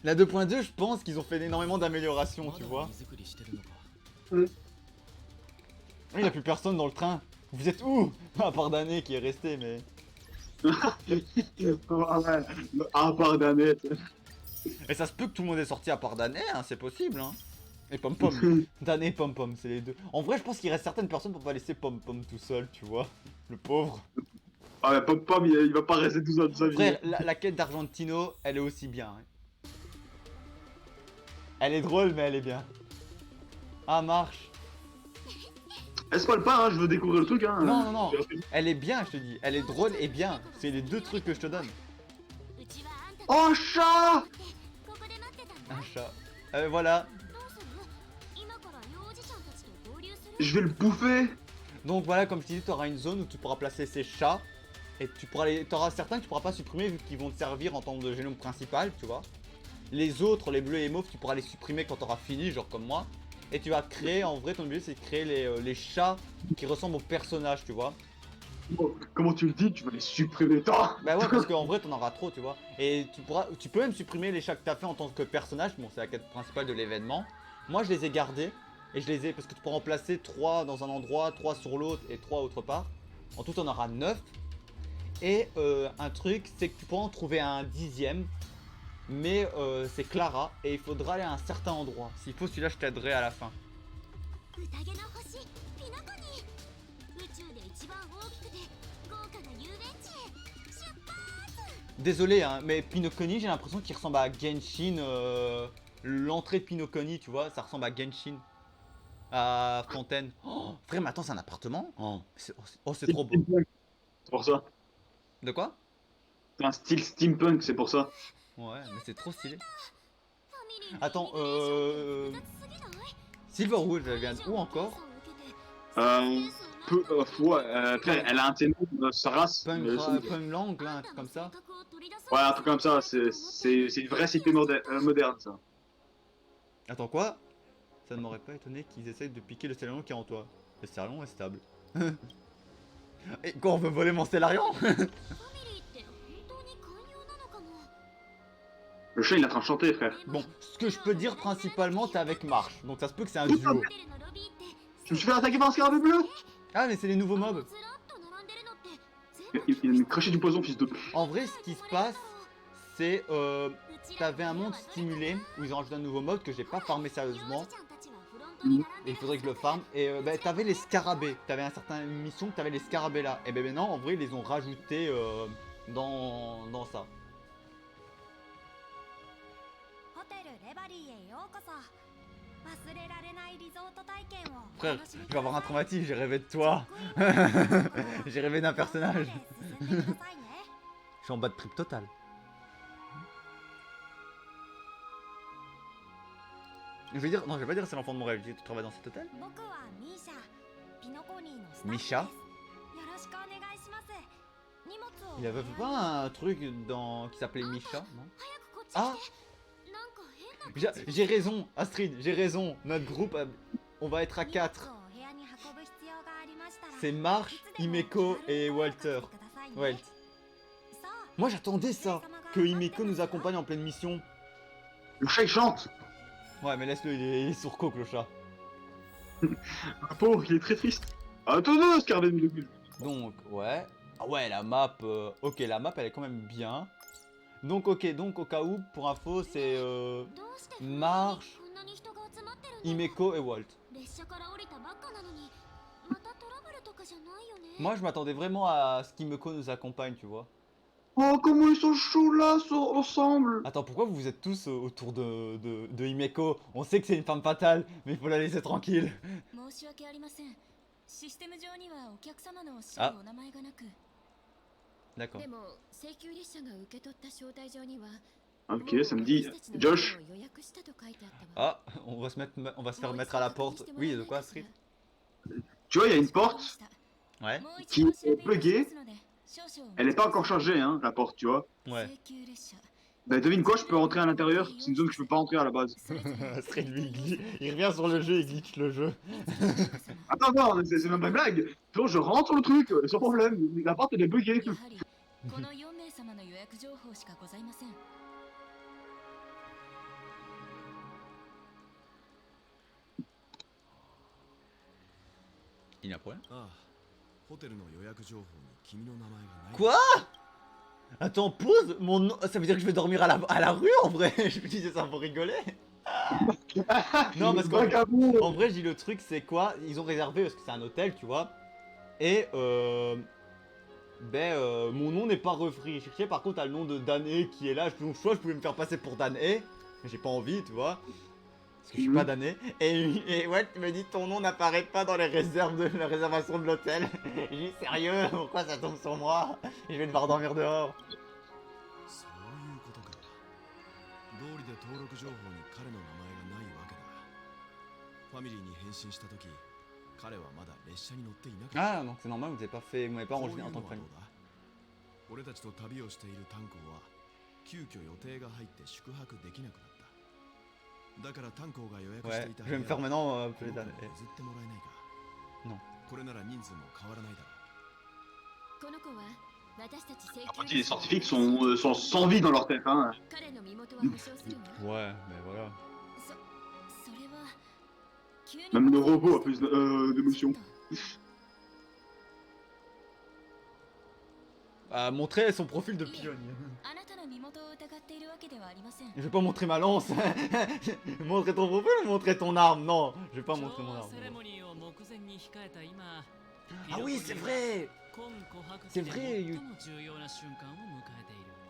La 2.2, je pense qu'ils ont fait énormément d'améliorations, tu vois. Il n'y a plus personne dans le train. Vous êtes où? À part Dané qui est resté, mais... Ah ouais, à part d'année. Et ça se peut que tout le monde est sorti à part Dané, hein, c'est possible, hein. Et Pom-Pom. Dané et Pom-Pom, c'est les deux. En vrai, je pense qu'il reste certaines personnes pour pas laisser Pom-Pom tout seul, tu vois. Le pauvre. Ah ouais, Pom-Pom, il va pas rester tout seul de sa vie. Frère, la quête d'Argentino, elle est aussi bien. Hein. Elle est drôle, mais elle est bien. Ah, marche. Elle spoil pas, hein, je veux découvrir le truc, hein. Non, non, non. Elle est bien, je te dis. Elle est drôle et bien. C'est les deux trucs que je te donne. うちはあんた Oh, chat! ここで待ってたんだ。 Un chat. Voilà. どうする？今から幼児ちゃんたちと合流する？ Je vais le bouffer. Donc voilà, comme je t'ai dit, tu auras une zone où tu pourras placer ces chats. Et tu pourras t'auras certains que tu pourras pas supprimer vu qu'ils vont te servir en tant que génome principal, tu vois. Les autres, les bleus et mauves, tu pourras les supprimer quand tu auras fini, genre comme moi. Et tu vas créer, en vrai, ton but c'est de créer les chats qui ressemblent aux personnages, tu vois. Oh, comment tu le dis? Tu vas les supprimer, toi? Bah ouais, parce qu'en vrai, t'en auras trop, tu vois. Et tu peux même supprimer les chats que t'as fait en tant que personnage. Bon, c'est la quête principale de l'événement. Moi, je les ai gardés. Et je les ai, parce que tu peux remplacer 3 dans un endroit, 3 sur l'autre et 3 autre part. En tout, on aura 9. Et un truc, c'est que tu pourras en trouver un 10e. Mais c'est Clara et il faudra aller à un certain endroit. S'il faut, celui-là, je t'aiderai à la fin. 宴の星ピノコに宇宙で一番大きくて豪華な遊園地へ出発。 Désolé, hein, mais Pinocchio, j'ai l'impression qu'il ressemble à Genshin. L'entrée de Pinocchio, tu vois, ça ressemble à Genshin. À Fontaine. Oh, frère, mais attends, c'est un appartement? Oh, c'est trop beau. Steampunk, c'est pour ça. De quoi? C'est un style steampunk, c'est pour ça. Ouais, mais c'est trop stylé. ファミリーの Attends, イルミネーションって複雑すぎない？ Silverwood, elle vient où encore? Frère, elle a un ténor de sa race. mais c'est- Punglang, là, un truc comme ça. Ouais, un truc comme ça, c'est une vraie cité moderne, ça. Attends, quoi? Ça ne m'aurait pas étonné qu'ils essayent de piquer le Stellarion qui est en toi. Le Stellarion est stable. Et quoi, on veut voler mon Stellarion? ファミリーって本当に寛容なのかも。 Le chat, il est en train de chanter, frère. Bon, ce que je peux dire principalement, t'es avec Marche. Donc ça se peut que c'est un duo. ホテルのロビーって Je me suis fait attaquer par un scarabée bleu. Ah, mais c'est les nouveaux mobs. ずらっと並んでるのって全部 Il a craché du poison, fils de... En vrai, ce qui se passe, c'est t'avais un monde stimulé où ils ont rajouté un nouveau mode que j'ai pas farmé sérieusement. Et il faudrait que je le farme. Et bah, t'avais les scarabées. T'avais un certain mission que t'avais les scarabées là. Et ben maintenant, en vrai, ils les ont rajoutés dans ça. ホテルレバリーへようこそ。忘れられないリゾート体験を。 Frère, je vais avoir un traumatisme, j'ai rêvé de toi. J'ai rêvé d'un personnage. Je suis en bas de trip total. Je vais dire, non, je vais pas dire c'est l'enfant de mon rêve. Je dis, tu travailles dans cet hôtel? 僕はミーシャ。ピノコニーのスタッフです。ミシャよろしくお願いします。荷物を。 Il avait pas un truc dans qui s'appelait Misha, non? 早くこっち来て。 Ah なんか変な J'ai raison, Astrid, j'ai raison. Notre groupe, on va être à 4. C'est Marche, Himeko et Walter. Welt. Moi j'attendais ça, que Himeko nous accompagne en pleine mission. Le chat, il chante. Ouais, mais laisse-le, il est sur coke le chat. Le pauvre, il est très triste. Attends, scarabée bleu. Donc, ouais. Ah ouais, la map, ok, la map elle est quand même bien. Donc, ok, donc au cas où, pour info, c'est Marche, Himeko et Walt. Moi je m'attendais vraiment à ce qu'Himeko nous accompagne, tu vois. Oh, comment ils sont chauds là, ensemble. Attends, pourquoi vous êtes tous autour de Himeko? On sait que c'est une femme fatale, mais il faut la laisser tranquille. Ah. D'accord. Ok, ça me dit... Josh. Ah, on va se faire mettre à la porte. Oui, de quoi, Astrid? Tu vois, il y a une porte Ouais. qui est buggée. Elle n'est pas encore chargée, hein, la porte, tu vois. Ouais. Bah devine quoi, je peux rentrer à l'intérieur. C'est une zone que je peux pas rentrer à la base. Astrid, lui, il revient sur le jeu, il glitch le jeu. Attends, non, c'est même pas une blague. Donc je rentre sur le truc, sans problème. La porte, elle est buggée. この4名様の予約情報しかございません。 Il y a un problème? ああ、ホテルの予約情報に君の名前がない。 Quoi? Attends, pause. Mon nom... Ça veut dire que je vais dormir à la rue en vrai? Je me disais ça pour rigoler. Non, parce qu'en en vrai, je dis le truc, c'est quoi? Ils ont réservé parce que c'est un hôtel, tu vois. Et mon nom n'est pas recherché. Par contre, t'as le nom de Dané qui est là. Donc, soit je pouvais me faire passer pour Dané, mais j'ai pas envie, tu vois. Parce que je suis pas Dané. Et ouais, tu me dis ton nom n'apparaît pas dans les réserves de la réservation de l'hôtel. J'ai dit sérieux, pourquoi ça tombe sur moi? Je vais devoir dormir dehors. そういうことか。道理で登録情報に彼の名前がないわけだ。ファミリーに変身した時、彼はまだ列車に乗っていなかった。 Ah, donc c'est normal, vous n'avez pas fait, vous m'avez pas enregistré en tant que famille. 俺たちと旅をしている炭鉱は急遽予定が入って宿泊できなくなった。だから炭鉱が予約し Ouais, ていた je vais me faire maintenant appeler この Dan. 子に譲ってもらえないか。 Non. これなら人数も変わらないだろう。この子は私たち請求 Après, les scientifiques sont sans vie dans leur tête, hein. 彼の身元は保証するわ。 Ouais, mais voilà. それは急に Même le robot a plus d'émotion. montrer son profil de pionnier. あなたの身元を疑っているわけではありません。 Je vais pas montrer ma lance. Montrer ton profil ou montrer ton arme? Non, je vais pas montrer mon arme. Ah oui, c'est vrai. C'est vrai,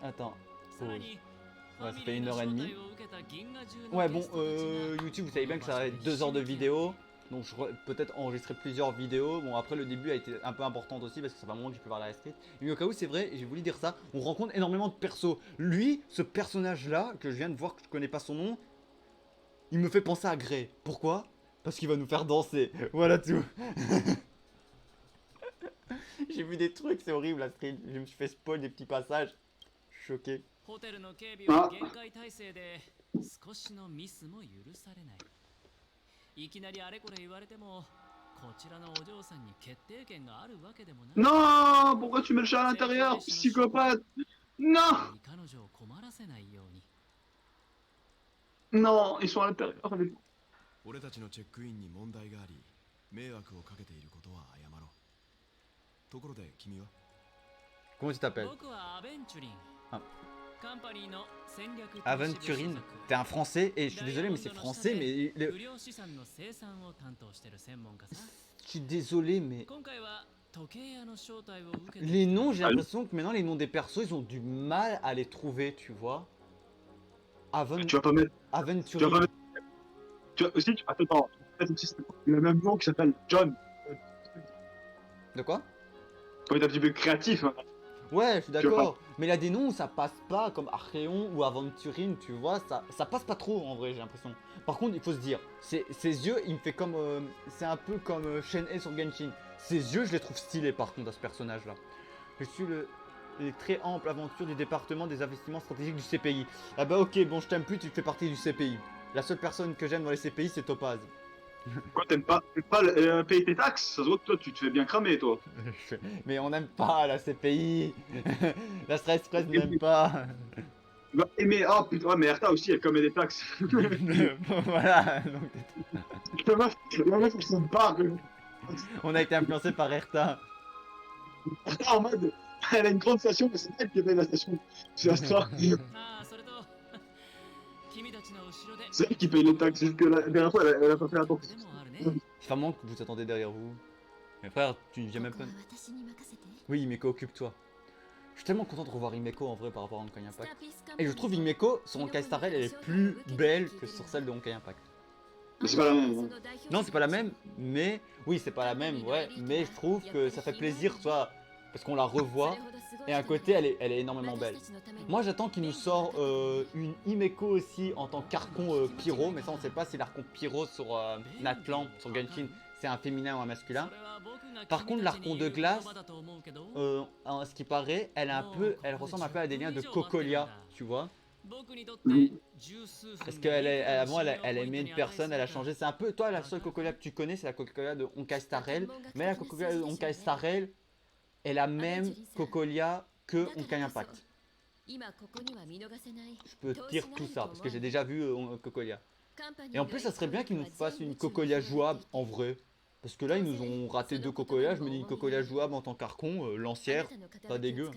Attends, pause. Ouais, ça fait 1h30. Ouais, bon, YouTube, vous savez bien que ça va être 2 heures de vidéo. Donc je peut-être enregistrer plusieurs vidéos. Bon, après le début a été un peu important aussi parce que ça fait un moment que j'ai pu voir la street. Mais au cas où, c'est vrai, j'ai voulu dire ça, on rencontre énormément de persos. Lui, ce personnage-là, que je viens de voir, que je connais pas son nom, il me fait penser à Grey. Pourquoi? Parce qu'il va nous faire danser. Voilà tout. J'ai vu des trucs, c'est horrible la stream. Je me suis fait spoil des petits passages. Choqué. あいきなりあれこれ言われてもこちらのお嬢さんに決定権があるわけでもない。 Non, pourquoi tu mets le chat à l'intérieur, psychopathe? Non, 彼女を困らせないように。 non, ils sont à l'intérieur. 俺たちのチェックインに問題があり迷惑をかけていることは謝ろう。ところで君は？ Comment tu t'appelles? 僕はアベンチュリン。 Ah. カンパニーの戦略 Aventurine, t'es un français et je suis désolé mais c'est français mais je suis désolé mais les noms j'ai l'impression que maintenant les noms des persos ils ont du mal à les trouver tu vois. Tu vas pas mettre. Tu vas pas Aventurine. mettre. Tu vas aussi. Attends. Il a le même nom qui s'appelle John. De quoi? Faut être un petit peu créatif. Hein. Ouais, je suis Tu vas d'accord. Mais il y a des noms où ça passe pas, comme Archeon ou Aventurine, tu vois, ça passe pas trop en vrai, j'ai l'impression. Par contre, il faut se dire, ses yeux, il me fait comme. C'est un peu comme Shen-Hei sur Genshin. Ses yeux, je les trouve stylés par contre à ce personnage-là. Je suis les très ample aventure du département des investissements stratégiques du CPI. Ah bah ok, bon, je t'aime plus, tu fais partie du CPI. La seule personne que j'aime dans les CPI, c'est Topaz. Quoi, t'aimes pas payer tes taxes? Ça se voit que toi, tu te fais bien cramer, toi. Mais on n'aime pas la CPI. La Stress Press n'aime pas. Bah, mais oh putain, ouais, mais Erta aussi, elle commet des taxes. Voilà. Donc, La meuf, elle se barre. on a été influencé par Erta. Erta en mode, elle a une grande station, mais c'est elle qui paye la station. C'est Astra. ああそれと君たちの後ろで C'est elle qui paye les taxes. Juste que la dernière fois, elle a pas fait attention. でもあるね。 C'est vraiment que vous attendez derrière vous. Mais frère, tu ne viens même pas. Oui, Himeko, occupe-toi. Je suis tellement content de revoir Himeko en vrai par rapport à Honkai Impact. Et je trouve Himeko sur Honkai Star Rail, elle est plus belle que sur celle de Honkai Impact. Mais c'est pas la même. Hein. Non, c'est pas la même, mais. Oui, c'est pas la même, ouais. Mais je trouve que ça fait plaisir, soit. Parce qu'on la revoit. Et à côté, elle est énormément belle. Moi, j'attends qu'il nous sort une Himeko aussi en tant qu'Archon Pyro. Mais ça, on sait pas si l'Archon Pyro sur Natlan, sur Genshin, c'est un féminin ou un masculin. Par contre, l'Archon de glace, à ce qui paraît, elle ressemble un peu à des liens de Cocolia, tu vois. Parce qu'avant, elle aimait une personne, elle a changé. C'est un peu, toi, la seule Cocolia que tu connais, c'est la Cocolia de Honkai Star Rail. Mais la Cocolia de Honkai Star Rail est la même Cocolia que Honkai Impact. Je peux te dire tout ça, parce que j'ai déjà vu Cocolia. Et en plus, ça serait bien qu'ils nous fassent une Cocolia jouable en vrai. Parce que là, ils nous ont raté 2 Cocolia. Je me dis une Cocolia jouable en tant qu'Archon, lancière, pas dégueu.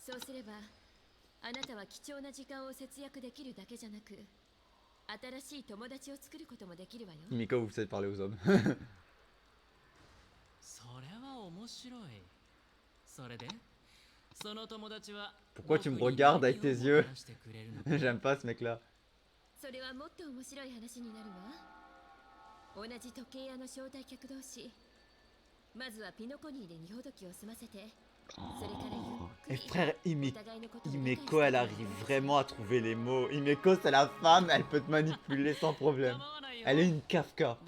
そうすればあなたは貴重な時間を節約できるだけじゃなく新しい友達を作ることもできるわよ。 Miko, vous savez parler aux hommes. それは面白い。それでその友達は Pourquoi tu me regardes avec tes yeux? J'aime pas ce mec-là. それはもっと面白い話になるわ。同じ時計屋の招待客同士。まずはピノコニーで荷ほどきを済ませて。 Et frère, Himeko, elle arrive vraiment à trouver les mots. Himeko, c'est la femme, elle peut te manipuler sans problème. Elle est une Kafka.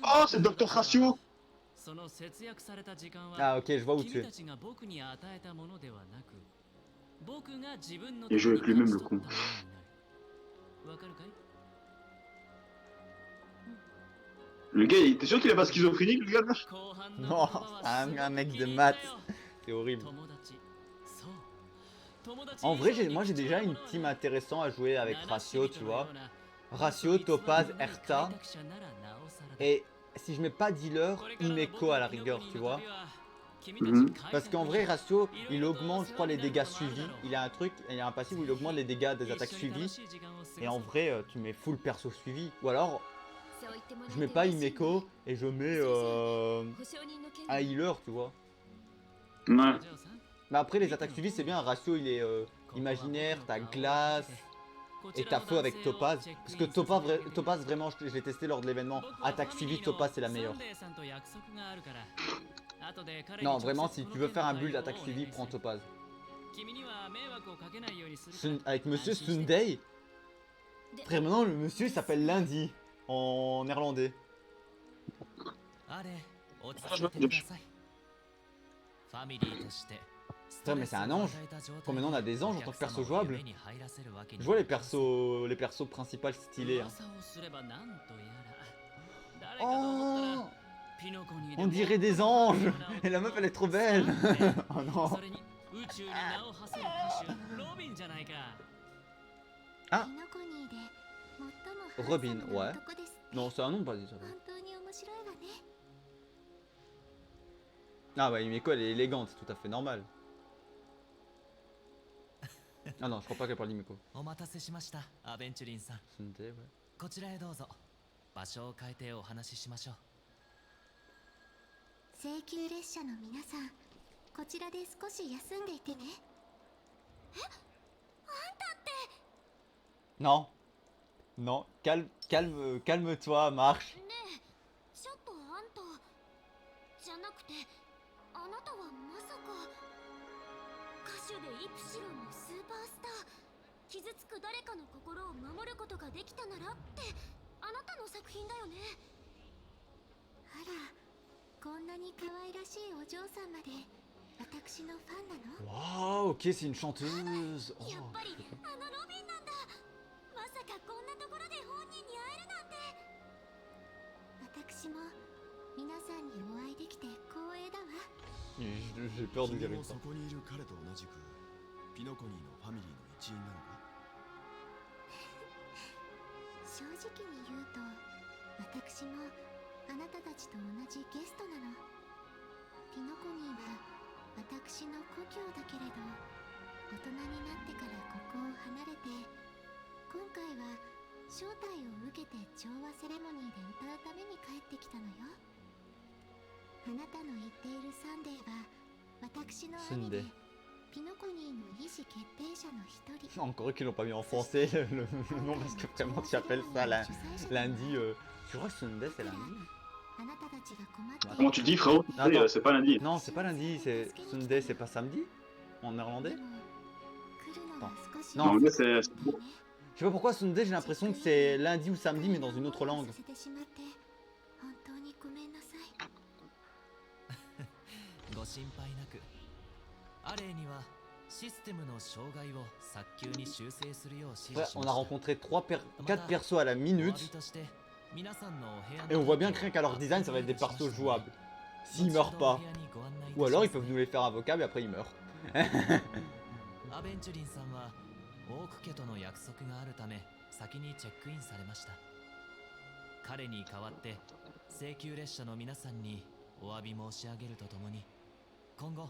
Oh, c'est Dr. Ratio. Ah ok, je vois où tu es. Il joue avec lui-même le con. Le gars, t'es sûr qu'il a pas schizophrénique, le gars là? Non, un mec de maths. C'est horrible. En vrai, moi j'ai déjà une team intéressante à jouer avec Ratio, tu vois. Ratio, Topaz, Erta. Et si je mets pas dealer, Himeko à la rigueur, tu vois. Parce qu'en vrai, Ratio, il augmente, je crois, les dégâts suivis. Il a un truc, il a un passif où il augmente les dégâts des attaques suivies. Et en vrai, tu mets full perso suivi. Ou alors, je mets pas Himeko et je mets un healer, tu vois. Ouais. Mais après, les attaques suivies, c'est bien. Ratio, il est imaginaire, t'as glace. Et t'as feu avec Topaz. Parce que Topaz vraiment, je l'ai testé lors de l'événement. Attaque suivie, Topaz, c'est la meilleure. Non, vraiment, si tu veux faire un build attaque suivie, prends Topaz. Avec Monsieur Sunday. Frère, maintenant, le monsieur il s'appelle Lundi en néerlandais. Putain, mais c'est un ange. Quand maintenant on a des anges en tant que perso jouable. Je vois les persos principaux stylés. Hein. Oh, on dirait des anges. Et la meuf elle est trop belle. Oh non. Ah, Robin, ouais. Non, c'est un nom pas dit ça. Ah bah Himeko elle est élégante, c'est tout à fait normal. Ah non, je crois pas qu'elle parle d'Himeko. Sunday, ouais. こちらへどうぞ。場所を変えてお話ししましょう。請求列車の皆さん、こちらで少し休んでいてね。Non. Non, calme-toi, marche. ねえ、ちょっとあんたじゃなくて、あなたはまさか歌手でイプシロンのスーパースター、傷つく誰かの心を守ることができたならってあなたの作品だよね。あら、こんなに可愛らしいお嬢さんまで私のファンなの？ Waouh, ok, c'est une chanteuse. Oh. やっぱりあのロビンなんだ。まさかこんなところで本人に会えるなんて。私も皆さんにお会いできて光栄だわ。J'ai peur de dire 君も une そこにいる彼と同じくピノコニーのファミリーの一員なのか？正直に言うと、私もあなたたちと同じゲストなの。ピノコニーは私の故郷だけれど、大人になってからここを離れて、今回は招待を受けて調和セレモニーで歌うために帰ってきたのよ。あなたの言っているサンデーは私の兄で、ピノコニーの意思決定者の一人。 Encore eux qui l'ont pas mis en français le nom parce que vraiment tu appelles ça lundi. Je crois que Sunday c'est lundi. あなたたちが困っている。 Comment tu dis, frérot? Attends. C'est pas lundi. Non, c'est pas lundi, c'est Sunday, c'est pas samedi en néerlandais. でも来るのが少し Non, En anglais, c'est. Je sais pas pourquoi Sunday, j'ai l'impression que c'est lundi ou samedi mais dans une autre langue. させてしまって本当にごめんなさい。ご心配なく。アレイにはシステムの障害を早急に修正するよう指 Ouais, 示し on ま a した。 rencontré 4 persos à la お詫 minute びとして皆さんのお部屋の et on voit bien que rien qu'à leur design ça va être des persos jouables. S'ils meurent pas. Ou alors ils peuvent nous les faire invocables et après ils meurent. アベンチュリンさんはオーク家との約束があるため先にチェックインされました。彼に代わって請求列車の皆さんにお詫び申し上げるとともに、今後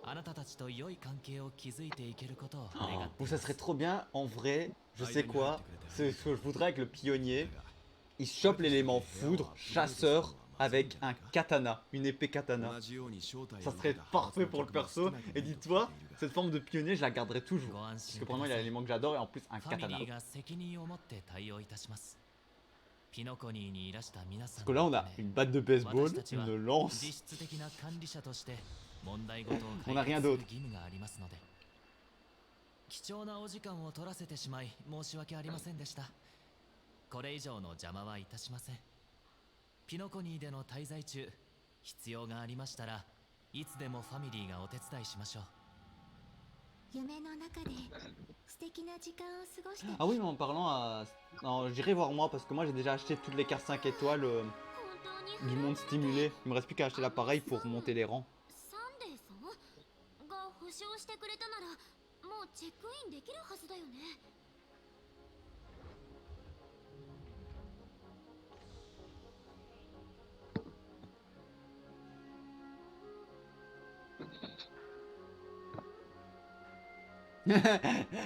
あなたたちと良い関係を築いていけることを願って Bon, い ça ます。 serait trop bien, en vrai, je sais quoi, c'est ce que je voudrais avec le pionnier. Il chope l'élément foudre, chasseur, avec un katana, une épée katana. 同じように招待を Ça 受け serait た parfait pour le perso. Et dis-toi, cette forme de pionnier, je la garderai ご toujours. 安 Parce 心 que く pour moi, だ il a さい。 l'élément que j'adore et en plus un ファミ katana. リーが責任を持って対応いたします。ピノコニーにいらした皆さん Parce que là, on の a ため une batte de baseball, 私たちは une lance. 実質的な管理者として問題ごとを On a 解 rien 決する d'autre. 義務がありますので、貴重なお時間を取らせてしまい申し訳ありませんでした。これ以上の邪魔はいたしません。ピノコニーでの滞在中、必要がありましたらいつでもファミリーがお手伝いしましょう。夢の中で素敵な時間を過ごしてね。 Ah oui, mais en parlant à... Non, j'irai voir moi parce que moi j'ai déjà acheté toutes les cartes 5 étoiles 本当に du monde stimulé. Il me reste plus qu'à acheter l'appareil pour monter les rangs. サンデーさんが保証してくれたならもうチェックインできるはずだよね。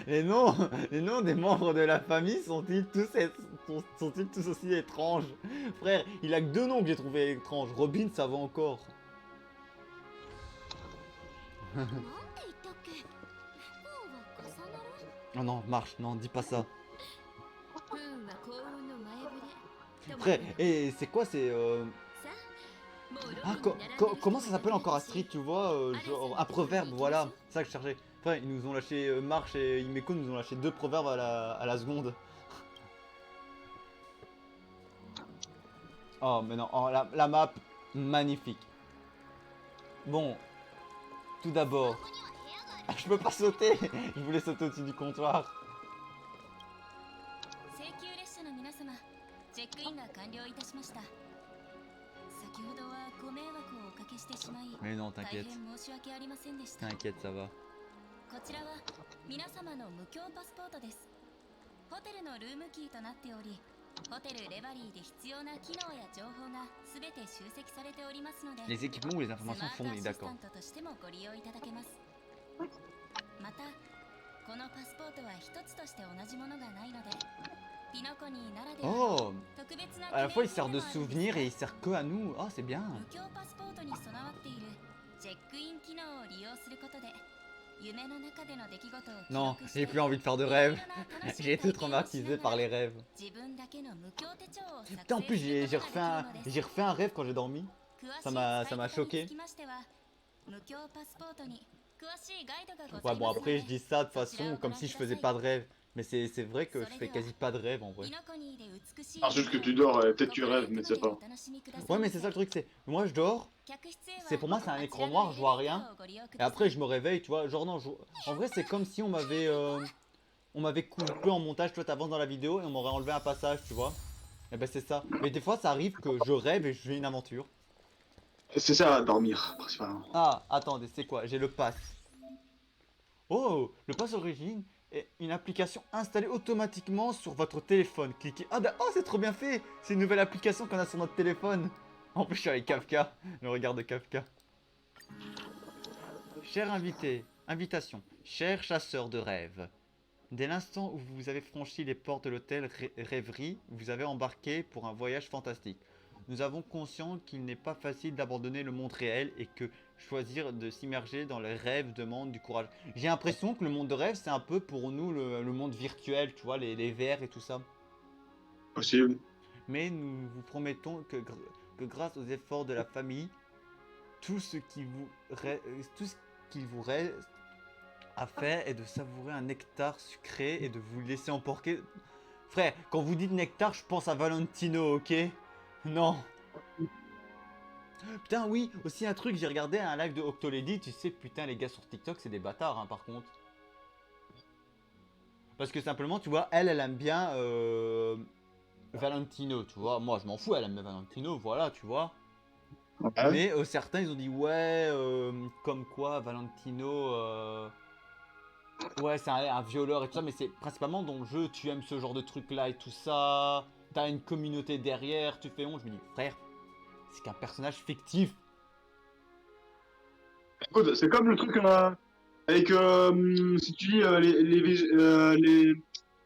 les noms des membres de la famille sont-ils tous aussi étranges? Frère, il a que 2 noms que j'ai trouvé étranges. Robin, ça va encore. なんて言ったっけ？不幸は重なる？ Oh non, marche, non, dis pas ça. 不運は幸運の前触れとも Frère, et c'est quoi, c'est... さあもうロビー Ah, に並んでる人 comment ça が s'appelle encore à いるし Street, tu vois genre un proverbe, voilà. C'est ça que je cherchais. Frère, ils nous ont lâché... Marche et Himeko nous ont lâché 2 proverbes à la seconde. Oh, mais non, oh, la map, magnifique. Bon, tout d'abord... ここには部屋がある。 Ah, je peux pas sauter. Je voulais sauter au-dessus du comptoir. 請求列車の皆様チェックインが完了いたしました先ほどはご迷惑をおかけしてしまい Mais non, 大 t'inquiète. 変申し訳ありませんでした T'inquiète, ça va. こちらは皆様の無料パスポートですホテルのルームキーとなっておりホテルレバリーで必要な機能や情報がすべて集積されておりますので Les équipements ou les スマ informations ートア fournies, シスタ d'accord. ントとしてもご利用いただけますまたこのパスポートは一つとして同じものがないのでピノコニーならではの Oh, 特別な à la fois il 記 sert 念 de 品でもあるんです souvenir et il sert que à nous. Ah, c'est bien. 無料パスポートに備わっているチェックイン機能を利用することで夢の中での出来事を記 Non, 録して j'ai plus envie de faire de いろい rêves. ろな楽しい J'ai été 体験をし traumatisé なが par ら les rêves. 自分だけの無料手帳を作 Putain, en 成 plus する j'ai ことができるのです refait un rêve quand j'ai dormi. 詳しい ça m'a 使い方 choqué. につきましては無料パスポートに詳しいガイドがご Ouais, ざい bon, ますの après で je dis ça de façon comme si je faisais pas de rêve. Mais c'est vrai que je fais quasi pas de rêve en vrai. ピノコニーで美しい Ah, c'est juste que tu dors, peut-être tu rêves, mais c'est pas. Ouais, mais c'est ça le truc, c'est. Moi je dors, 客室へは c'est pour moi c'est un こ écran ちらの noir, je vois エレベー rien. ターをご利用く Et ださい après je me réveille, tu vois. Genre, non, en vrai, c'est comme si on m'avait coupé en montage. Toi, t'avances dans la vidéo et on m'aurait enlevé un passage, tu vois. Et ben, c'est ça. Mais des fois, ça arrive que je rêve et je fais une aventure. C'est ça, dormir, principalement. Ah, attendez, c'est quoi? J'ai le pass. Oh, le pass origine est une application installée automatiquement sur votre téléphone. Cliquez. Ah, oh, c'est trop bien fait. C'est une nouvelle application qu'on a sur notre téléphone. En plus, je suis avec Kafka. Le regard de Kafka. Cher invité, invitation. Cher chasseur de rêves. Dès l'instant où vous avez franchi les portes de l'hôtel Rêverie, vous avez embarqué pour un voyage fantastique. Nous avons conscience qu'il n'est pas facile d'abandonner le monde réel et que choisir de s'immerger dans les rêves demande du courage. J'ai l'impression que le monde de rêve, c'est un peu pour nous le monde virtuel, tu vois, les VR et tout ça. Possible. Mais nous vous promettons que grâce aux efforts de la famille, tout ce qu'il vous reste à faire est de savourer un nectar sucré et de vous laisser emporter. Frère, quand vous dites nectar, je pense à Valentino, ok? Non. Putain, oui, aussi un truc, j'ai regardé un live de Octolady, tu sais, putain, les gars sur TikTok, c'est des bâtards, hein, par contre. Parce que simplement, tu vois, elle aime bien Valentino, tu vois. Moi, je m'en fous, elle aime bien Valentino, voilà, tu vois. Ouais. Mais certains, ils ont dit, ouais, comme quoi, Valentino... Ouais, c'est un violeur et tout ça, mais c'est principalement dans le jeu, tu aimes ce genre de truc-là et tout ça. T'as une communauté derrière, tu fais honte. Je me dis, frère, c'est qu'un personnage fictif. Écoute, c'est comme le truc avec, si tu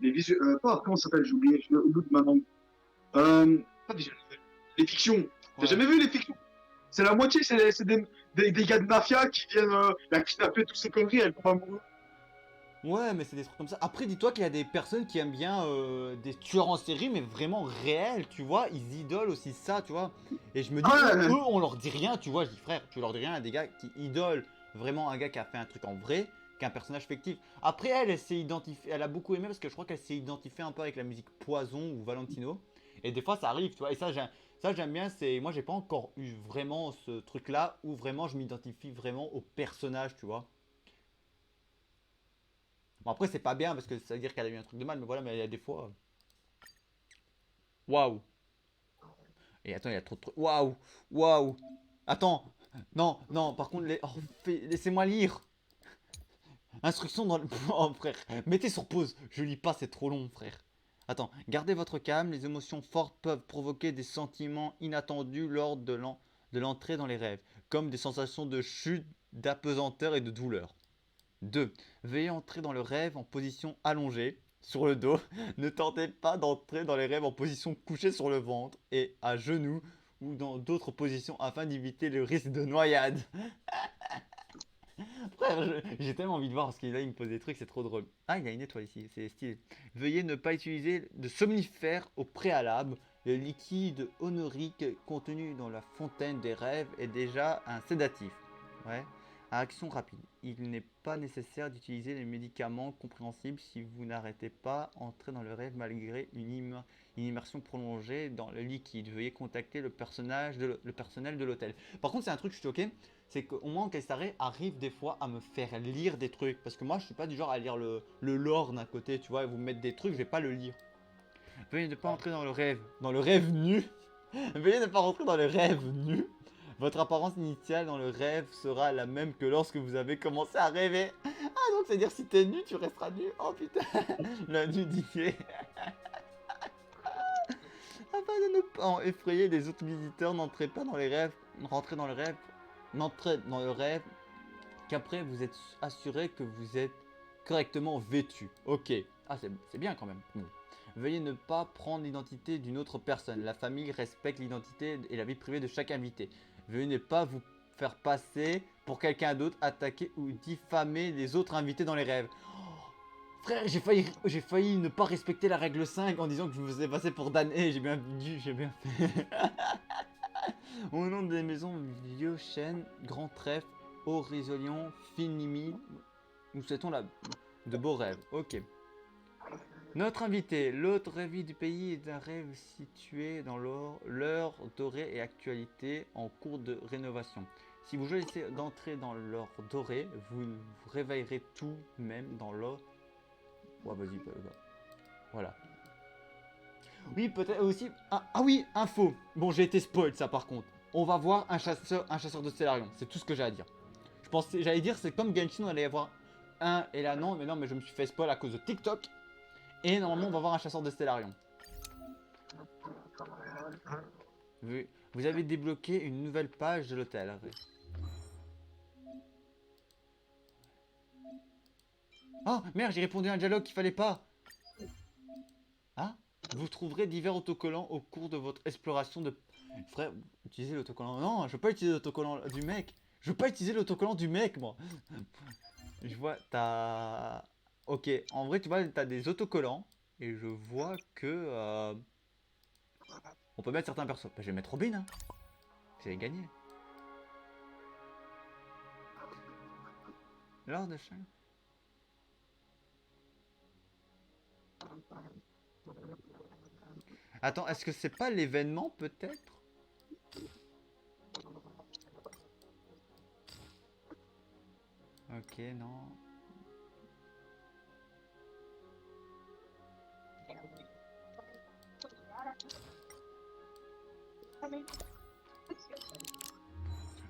dis comment ça s'appelle, j'ai oublié de ma langue. Pas déjà, les fictions. T'as Ouais. jamais vu les fictions? C'est la moitié, c'est des gars de mafia qui viennent la kidnapper, toutes ces conneries, elles tombent amoureuses. Ouais, mais c'est des trucs comme ça. Après, dis-toi qu'il y a des personnes qui aiment bien des tueurs en série, mais vraiment réels, tu vois. Ils idolent aussi ça, tu vois. Et je me dis, Ouais. eux, on leur dit rien, tu vois. Je dis, frère, tu leur dis rien à des gars qui idolent vraiment un gars qui a fait un truc en vrai qu'un personnage fictif. Après, elle s'est identifiée, elle a beaucoup aimé parce que je crois qu'elle s'est identifiée un peu avec la musique Poison ou Valentino. Et des fois, ça arrive, tu vois. Et ça, j'aime bien. Moi, j'ai pas encore eu vraiment ce truc-là où vraiment je m'identifie vraiment au personnage, tu vois. Bon, après, c'est pas bien parce que ça veut dire qu'elle a eu un truc de mal, mais voilà, mais il y a des fois. Waouh! Et attends, il y a trop de trucs. Waouh! Waouh! Attends! Non, non, par contre, laissez-moi lire! Instruction dans le. Oh, frère, mettez sur pause, je lis pas, c'est trop long, frère. Attends, gardez votre calme, les émotions fortes peuvent provoquer des sentiments inattendus lors de l'entrée dans les rêves, comme des sensations de chute d'apesanteur et de douleur. 2. Veuillez entrer dans le rêve en position allongée, sur le dos. Ne tentez pas d'entrer dans les rêves en position couchée sur le ventre et à genoux ou dans d'autres positions afin d'éviter le risque de noyade. Frère, j'ai tellement envie de voir parce qu'il là il me pose des trucs, c'est trop drôle. Ah, il y a une étoile ici, c'est stylé. Veuillez ne pas utiliser de somnifères au préalable. Le liquide onorique contenu dans la fontaine des rêves est déjà un sédatif. Ouais. Action rapide. Il n'est pas nécessaire d'utiliser les médicaments compréhensibles si vous n'arrêtez pas entrer dans le rêve malgré une immersion prolongée dans le liquide. Veuillez contacter le personnel de l'hôtel. Par contre, c'est un truc, je suis choqué, c'est qu'au moins Kaistaré arrive des fois à me faire lire des trucs. Parce que moi, je suis pas du genre à lire le lore d'un côté, tu vois, et vous mettre des trucs, je vais pas le lire. Veuillez ne pas entrer dans le rêve nu. Veuillez ne pas rentrer dans le rêve nu. Votre apparence initiale dans le rêve sera la même que lorsque vous avez commencé à rêver. Ah, donc c'est-à-dire si t'es nu, tu resteras nu. Oh putain, la nudité. Afin de ne pas effrayer les autres visiteurs, n'entrez pas dans les rêves. Rentrez dans le rêve. N'entrez dans le rêve qu'après vous êtes assuré que vous êtes correctement vêtu. Ok. Ah, c'est bien quand même. Bon. Veuillez ne pas prendre l'identité d'une autre personne. La famille respecte l'identité et la vie privée de chaque invité. Veuillez ne pas vous faire passer pour quelqu'un d'autre, attaquer ou diffamer les autres invités dans les rêves. Oh, frère, j'ai failli ne pas respecter la règle 5 en disant que je me faisais passer pour Dané. J'ai bien fait. Au nom des maisons vieux chênes, grand trèfle, horizonion, finimi, nous souhaitons de beaux rêves. Ok. Notre invité, l'autre rêve du pays est un rêve situé dans l'heure dorée et actualité en cours de rénovation. Si vous choisissez d'entrer dans l'heure dorée, vous vous réveillerez tout même dans l'heure. Ouais, vas-y, voilà. Oui, peut-être aussi. Ah oui, info. Bon, j'ai été spoil ça par contre. On va voir un chasseur de Stellarium. C'est tout ce que j'ai à dire. J'allais dire, c'est comme Genshin, on allait y avoir un et là non, mais je me suis fait spoil à cause de TikTok. Et normalement, on va voir un chasseur de Stellarium. Vous avez débloqué une nouvelle page de l'hôtel. Oh merde, j'ai répondu à un dialogue qu'il fallait pas. Ah, vous trouverez divers autocollants au cours de votre exploration de... Frère, utilisez l'autocollant. Non, je veux pas utiliser l'autocollant du mec. Je veux pas utiliser l'autocollant du mec, moi. Je vois, t'as... Ok, en vrai, tu vois, t'as des autocollants. Et je vois que... on peut mettre certains persos. Bah, je vais mettre Robin, hein. J'ai gagné. Lors de chaque... Attends, est-ce que c'est pas l'événement, peut-être? Ok, non...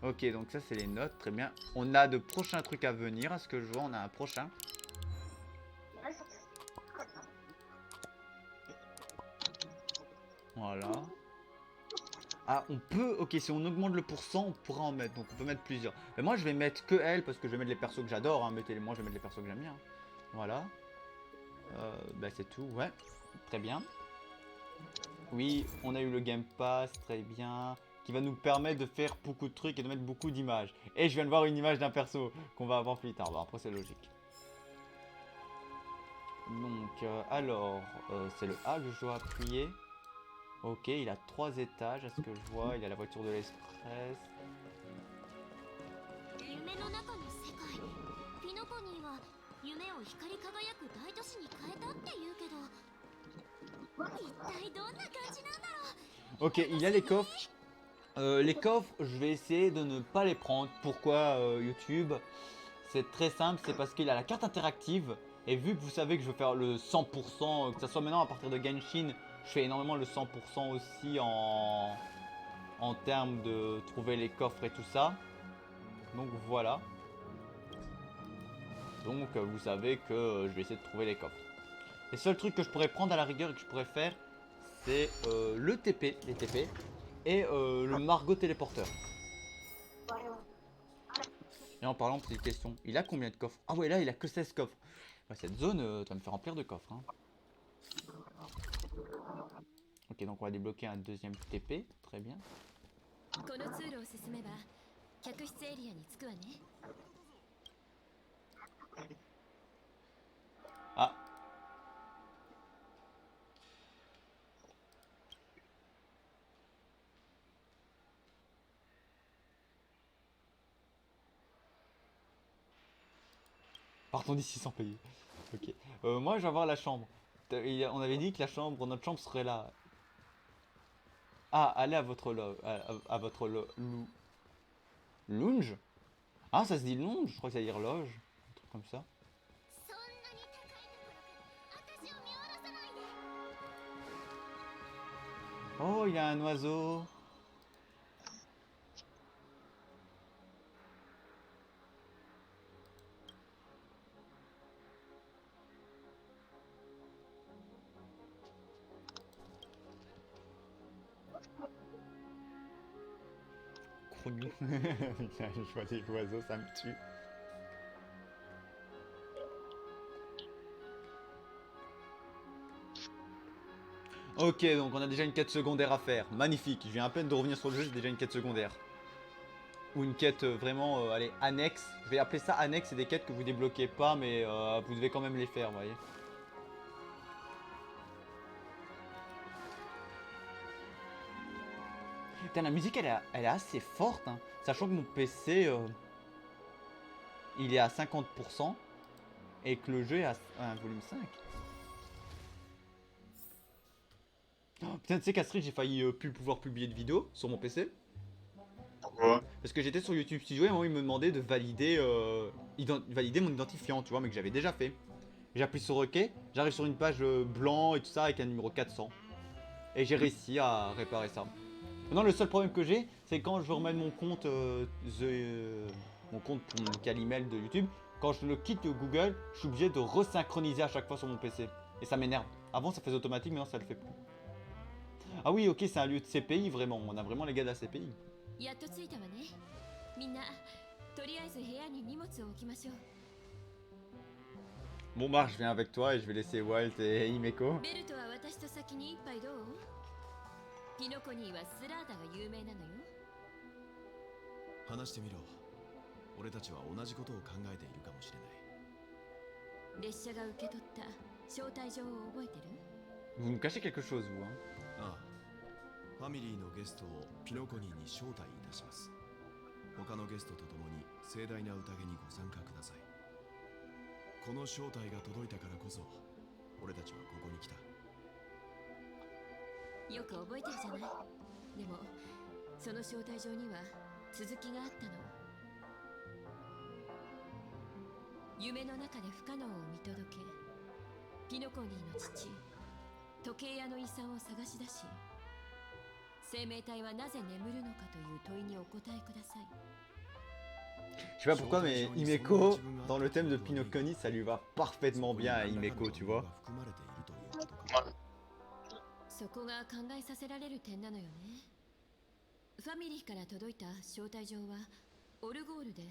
Ok, donc ça c'est les notes, très bien. On a de prochains trucs à venir, à ce que je vois, on a un prochain. Voilà. Ah, on peut... Ok, si on augmente le pourcent, on pourra en mettre, donc on peut mettre plusieurs. Mais moi je vais mettre que elle, parce que je vais mettre les persos que j'adore, hein. Mettez-les-moi, je vais mettre les persos que j'aime bien. Voilà. Bah c'est tout, ouais. Très bien. Oui, on a eu le Game Pass, très bien. Qui va nous permettre de faire beaucoup de trucs et de mettre beaucoup d'images. Et je viens de voir une image d'un perso qu'on va avoir plus tard. Bon, après, c'est logique. Donc, alors, c'est le A que je dois appuyer. Ok, il a 3 étages, à ce que je vois. Il a la voiture de l'express. Ok, il a les coffres. Les coffres, je vais essayer de ne pas les prendre. Pourquoi YouTube? C'est très simple, c'est parce qu'il a la carte interactive. Et vu que vous savez que je veux faire le 100%, que ce soit maintenant à partir de Genshin, je fais énormément le 100% aussi en termes de trouver les coffres et tout ça. Donc voilà. Donc vous savez que je vais essayer de trouver les coffres. Les seuls trucs que je pourrais prendre à la rigueur et que je pourrais faire, c'est le TP, les TP, et le Margot téléporteur. Et en parlant, petite question, il a combien de coffres? Ah ouais, là, il a que 16 coffres. Ouais, cette zone, tu vas me faire remplir de coffres. Hein. Ok, donc on va débloquer un deuxième TP. Très bien. この通路を進めば客室エリアに着くわね。 Ah. Partons d'ici sans payer. Ok. Moi, je vais avoir la chambre. On avait dit que la chambre, notre chambre serait là. Ah, allez à votre à votre lounge. Ah, ça se dit lounge. Je crois que ça veut dire loge. Un truc comme ça. そんなに高いところで私を見下ろさないで。 Oh, il y a un oiseau. Crognou. Putain, je vois des oiseaux, ça me tue. Ok, donc on a déjà une quête secondaire à faire. Magnifique, je viens à peine de revenir sur le jeu, j'ai déjà une quête secondaire. Ou une quête vraiment, allez, annexe. Je vais appeler ça annexe, c'est des quêtes que vous débloquez pas, mais vous devez quand même les faire, vous voyez. Putain, la musique, elle est assez forte, hein. Sachant que mon PC, il est à 50%, et que le jeu est à un volume 5. Oh, putain, tu sais qu'Astrid, j'ai failli plus pouvoir publier de vidéos sur mon PC. Pourquoi? Parce que j'étais sur YouTube Studio et à un moment, il me demandait de valider, valider mon identifiant, tu vois, mais que j'avais déjà fait. J'appuie sur OK, j'arrive sur une page blanc et tout ça avec un numéro 400. Et j'ai réussi à réparer ça. Maintenant, le seul problème que j'ai, c'est quand je veux remettre mon compte, mon compte pour mon email de YouTube, quand je le quitte Google, je suis obligé de resynchroniser à chaque fois sur mon PC. Et ça m'énerve. Avant, ça faisait automatique, maintenant, ça le fait plus. Ah oui, ok, c'est un lieu de CPI, vraiment. On a vraiment les gars de la CPI. やっと着いたわね。みんなとりあえず部屋に荷物を置きましょう。 Bon bah, je viens avec toi et je vais laisser Walt et Himeko. ベルトは私と先に一杯どう？ピノコニーはスラーダが有名なのよ。話してみろ。俺たちは同じことを考えているかもしれない。列車が受け取った招待状を覚えてる？ Vous nous cachez quelque chose, vous, hein. ああ、ファミリーのゲストをピノコニーに招待いたします。他のゲストと共に盛大な宴にご参加ください。この招待が届いたからこそ俺たちはここに来た。よく覚えてるじゃない。でもその招待状には続きがあったの。夢の中で不可能を見届け、ピノコニーの父時計屋の遺産を探し出し、生命体はなぜ眠るのかという問いにお答えください。 Je sais pas pourquoi, mais Himeko, dans le thème de Pinocchio, ça lui va parfaitement bien à Himeko, tu vois. そこが考えさせられる点なのよね。ファミリーから届いた招待状はオルゴールで、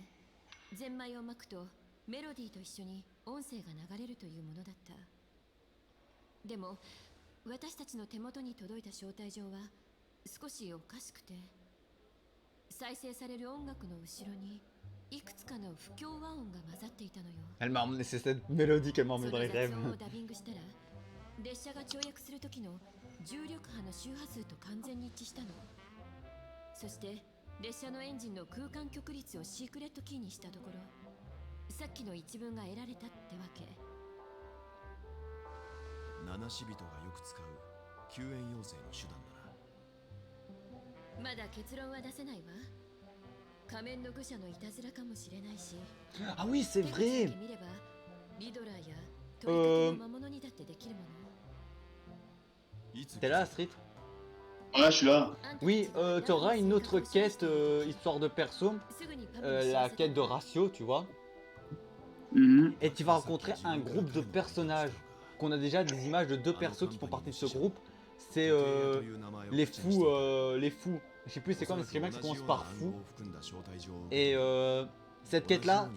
ゼンマイを巻くとメロディーと一緒に音声が流れるというものだった。でも私たちの手元に届いた招待状は少しおかしくて、再生される音楽の後ろにいくつかの不協和音が混ざっていたのよ。 Elle m'a emmené, c'est cette mélodie qu'elle m'a そ emmené の dans les 雑 rêves. 音をダビングしたら、列車が跳躍する時の重力波の周波数と完全に一致したの。そして列車のエンジンの空間極率をシークレットキーにしたところ、さっきの一文が得られたってわけ。七死人がよく使う救援要請の手段だな。まだ結論は出せないわ。仮面の愚者のいたずらかもしれないし、 Ah oui, c'est 手口だ vrai. け見ればリドラーや取り立ての魔物にだってできるもの。 T'es là, Astrid? Ouais, je suis là. Oui, t'auras une autre quête, histoire de perso. すぐにパブに知ら La せて。 quête de ratio, tu vois. Mhm. Et tu vas rencontrer un groupe de personnages. Qu'on a déjà des images de deux persos qui font partie de ce groupe. C'est les fous, les fous. Je sais plus c'est quoi, mais c'est quelqu'un qui commence par fou. Et cette quête-là,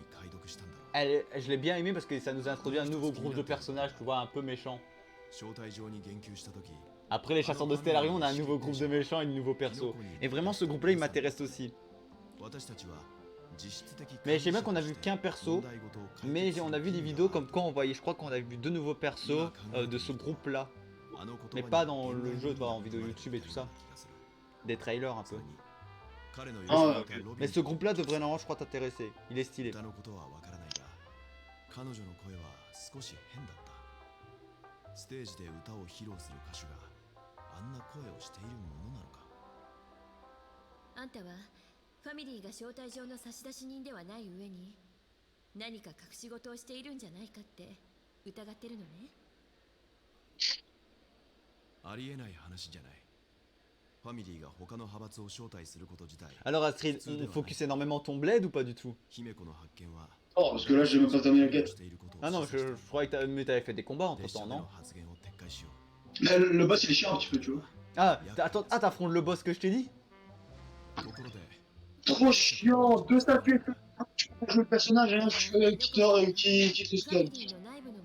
je l'ai bien aimé parce que ça nous a introduit un nouveau groupe de personnages, tu vois, un peu méchants. Après les chasseurs de Stellarium, on a un nouveau groupe de méchants et de nouveaux persos. Et vraiment, ce groupe-là, il m'intéresse aussi. Mais je sais bien qu'on a vu qu'un perso, mais on a vu des vidéos comme quoi on voyait, je crois qu'on a vu 2 nouveaux persos de ce groupe-là. Mais pas dans le jeu, tu vois, en vidéo YouTube et tout ça. Des trailers un peu. Ah, ok. Mais ce groupe-là devrait normalement, je crois, t'intéresser. Il est stylé. 彼女の声は少し変だったステージで歌を披露する歌手があんな声をしているものなのかあんたはファミリーが招待状の差出人ではない上に何か隠し事をしているんじゃないかって疑ってるのね。ありえない話じゃないファミリーが他の派閥を招待すること自体 Alors Astrid, on focus énormément ton bled ou pas du tout? 姫子の発見は Oh, parce que là, j'ai même pas terminé la quête. Ah non, je croyais que t'avais fait des combats entre temps, non? Mais le boss, il est chiant un petit peu, tu vois. Ah, attends, t'affrontes le boss que je t'ai dit? Trop chiant, 2 statues, tu peux jouer le personnage, hein, qui te stun.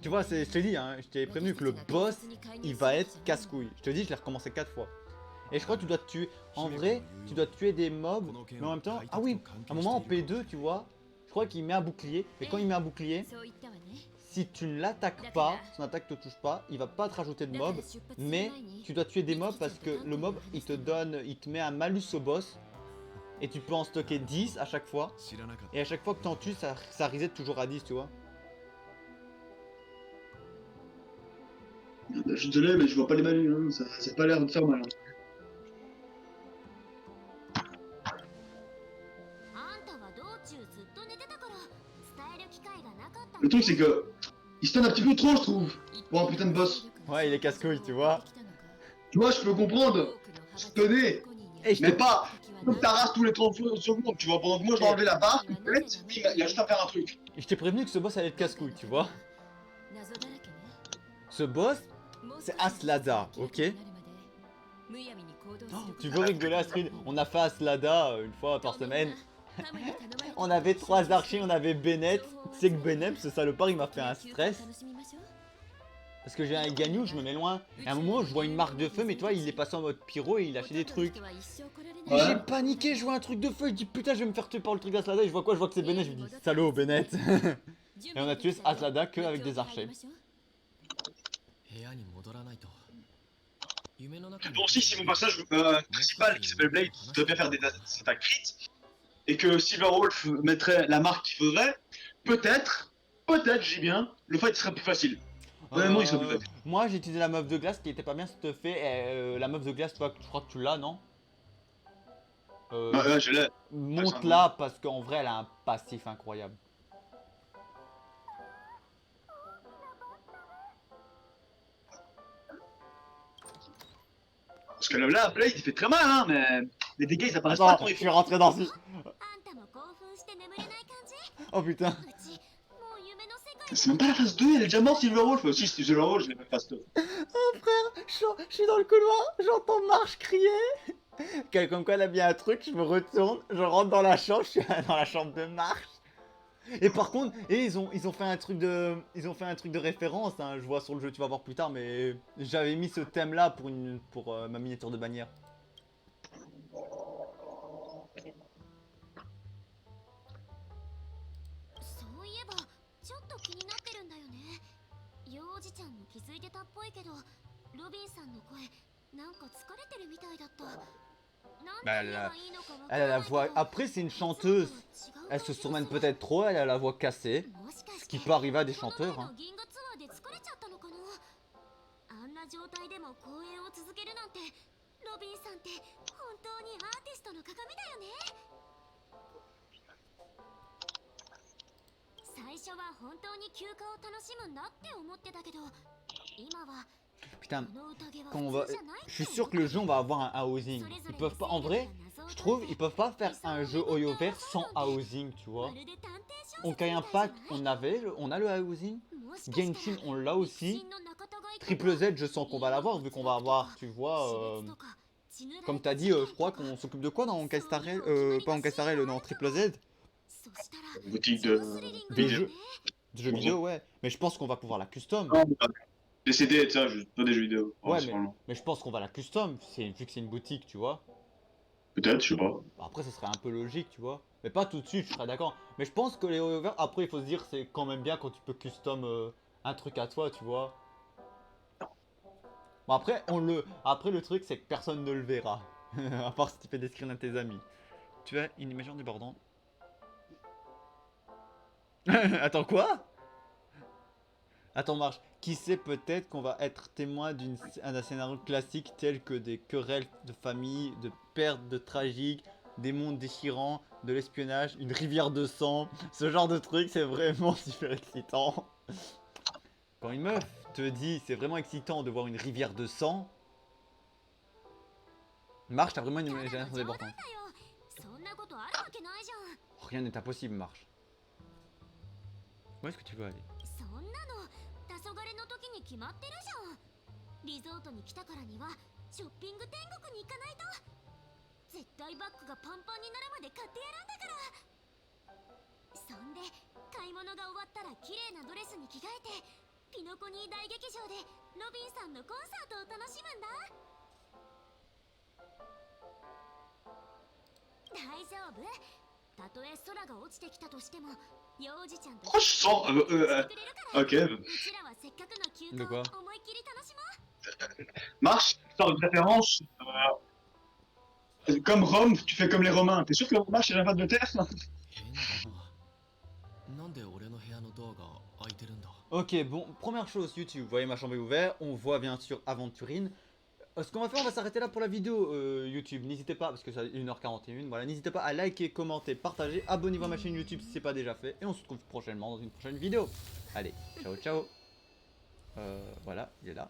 Tu vois, je t'ai dit, hein, je t'ai prévenu que le boss, il va être casse-couille. Je te dis, je l'ai recommencé 4 fois. Et je crois que tu dois te tuer. En vrai, tu dois tuer des mobs, mais en même temps... Ah oui, à un moment en P2, tu vois, je crois qu'il met un bouclier. Et quand il met un bouclier, si tu ne l'attaques pas, son attaque te touche pas, il va pas te rajouter de mobs. Mais tu dois tuer des mobs parce que le mob, il te met un malus au boss. Et tu peux en stocker 10 à chaque fois. Et à chaque fois que tu en tues, ça reset toujours à 10, tu vois. Je suis désolé, mais je vois pas les malus, hein. Ça a pas l'air de faire mal. Hein. Le truc, c'est que il stun un petit peu trop, je trouve, pour un putain de boss. Ouais, il est casse-couille, tu vois. Tu vois, je peux comprendre, stunner, mais pas comme ta race tous les 30 secondes, tu vois. Pendant que moi, je dois enlever la barre, il a juste à faire un truc. Je t'ai prévenu que ce boss allait être casse-couille, tu vois. Ce boss, c'est Aslada, ok? Oh, tu veux rigoler, Astrid? On a fait Aslada une fois par semaine. On avait 3 archers, on avait Bennett. Tu sais que Bennett, ce salopard, il m'a fait un stress. Parce que j'ai un Gagnou, je me mets loin. Et à un moment, je vois une marque de feu, mais toi, il est passé en mode pyro et il lâchait des trucs. Et j'ai paniqué, je vois un truc de feu, je dis putain, je vais me faire tuer par le truc d'Aslada. Et je vois quoi? Je vois que c'est Bennett, je me dis salaud, Bennett. Et on a tué Aslada que avec des archers. Bon, si mon personnage principal qui s'appelle Blade doit bien faire des attaques crit, et que Silverwolf mettrait la marque qu'il faudrait, peut-être, je dis bien, le fight serait plus facile. Honnêtement, il serait plus facile. Moi, j'ai utilisé la meuf de glace qui était pas bien stuffée. La meuf de glace, toi, je crois que tu l'as, non? Ouais, je l'ai. Monte-la parce qu'en vrai, elle a un passif incroyable. Parce que là, Blade, il fait très mal, hein, mais les dégâts, ils apparaissent Attends, pas quand je il suis faut. rentré dans ce... Oh putain. C'est même pas la phase 2, elle est déjà morte, Silverwolf. Si, Silverwolf, je l'ai pas phase 2. Oh frère, je suis dans le couloir, j'entends Marche crier. Comme quoi elle a bien un truc, je me retourne, je rentre dans la chambre, je suis dans la chambre de Marche. Et par contre, ils ont fait un truc de référence, hein, je vois sur le jeu, tu vas voir plus tard, mais j'avais mis ce thème là pour ma miniature de bannière. Bah, elle a la voix. Après, c'est une chanteuse. Elle se surmène peut-être trop, elle a la voix cassée. Ce qui peut arriver à des chanteurs. Hein. Putain, quand on va... Je suis sûr que le jeu on va avoir un housing. Ils peuvent pas, en vrai, je trouve, ils peuvent pas faire un jeu Hoyoverse sans housing, tu vois. Honkai Impact, on a le housing. Genshin, on l'a aussi. Triple Z, je sens qu'on va l'avoir, vu qu'on va avoir, tu vois, comme t'as dit, je crois qu'on s'occupe de quoi dans Honkai Star Rail, pas Honkai Star Rail, dans Triple Z. Boutique 超スリリングだよね jeux. De jeux vidéo, ouais. Mais je pense qu'on va pouvoir la custom. Non, des CD, tu sais, pas des jeux vidéo. Ouais, principalement. mais je pense qu'on va la custom, vu que c'est une boutique, tu vois. Peut-être, je sais pas. Après, ce serait un peu logique, tu vois. Mais pas tout de suite, je serais d'accord. Mais je pense que les over, après, il faut se dire, c'est quand même bien quand tu peux custom un truc à toi, tu vois. Bon, après, après le truc, c'est que personne ne le verra. À part si tu fais des screens à tes amis. Tu as une image débordante. Attends, quoi? Attends, Marche. Qui sait, peut-être qu'on va être témoin d'un scénario classique tel que des querelles de famille, de pertes de tragiques, des mondes déchirants, de l'espionnage, une rivière de sang. Ce genre de truc, c'est vraiment super excitant. Quand une meuf te dit c'est vraiment excitant de voir une rivière de sang, Marche, t'as vraiment une ただの imagination 冗談 débordante. だよそんなことあるわけないじゃん Rien n'est impossible, Marche. Où est-ce que tu veux aller? そんなの黄昏の時に決まってるじゃんリゾートに来たからにはショッピング天国に行かないと絶対バッグがパンパンになるまで買ってやるんだからそんで買い物が終わったら綺麗なドレスに着替えてピノコニー大劇場でロビンさんのコンサートを楽しむんだ大丈夫たとえ空が落ちてきたとしても幼児ちゃんと Pourquoi je sens. してくれるから Ok. うちらはせっかくの休 De 暇 quoi を思いっきり楽しもう Marche, sort une référence. Comme Rome, tu fais comme les Romains. T'es sûr que Marche, il a pas de terre? 変だな。なんで俺の部屋のドアが開いてるんだ。 Ok, bon, première chose, YouTube, vous voyez ma chambre est ouverte, on voit bien sûr Aventurine. Ce qu'on va faire, on va s'arrêter là pour la vidéo YouTube. N'hésitez pas, parce que c'est 1h41, voilà, n'hésitez pas à liker, commenter, partager, abonnez-vous à ma chaîne YouTube si c'est pas déjà fait, et on se retrouve prochainement dans une prochaine vidéo. Allez, ciao ciao. Voilà, il est là.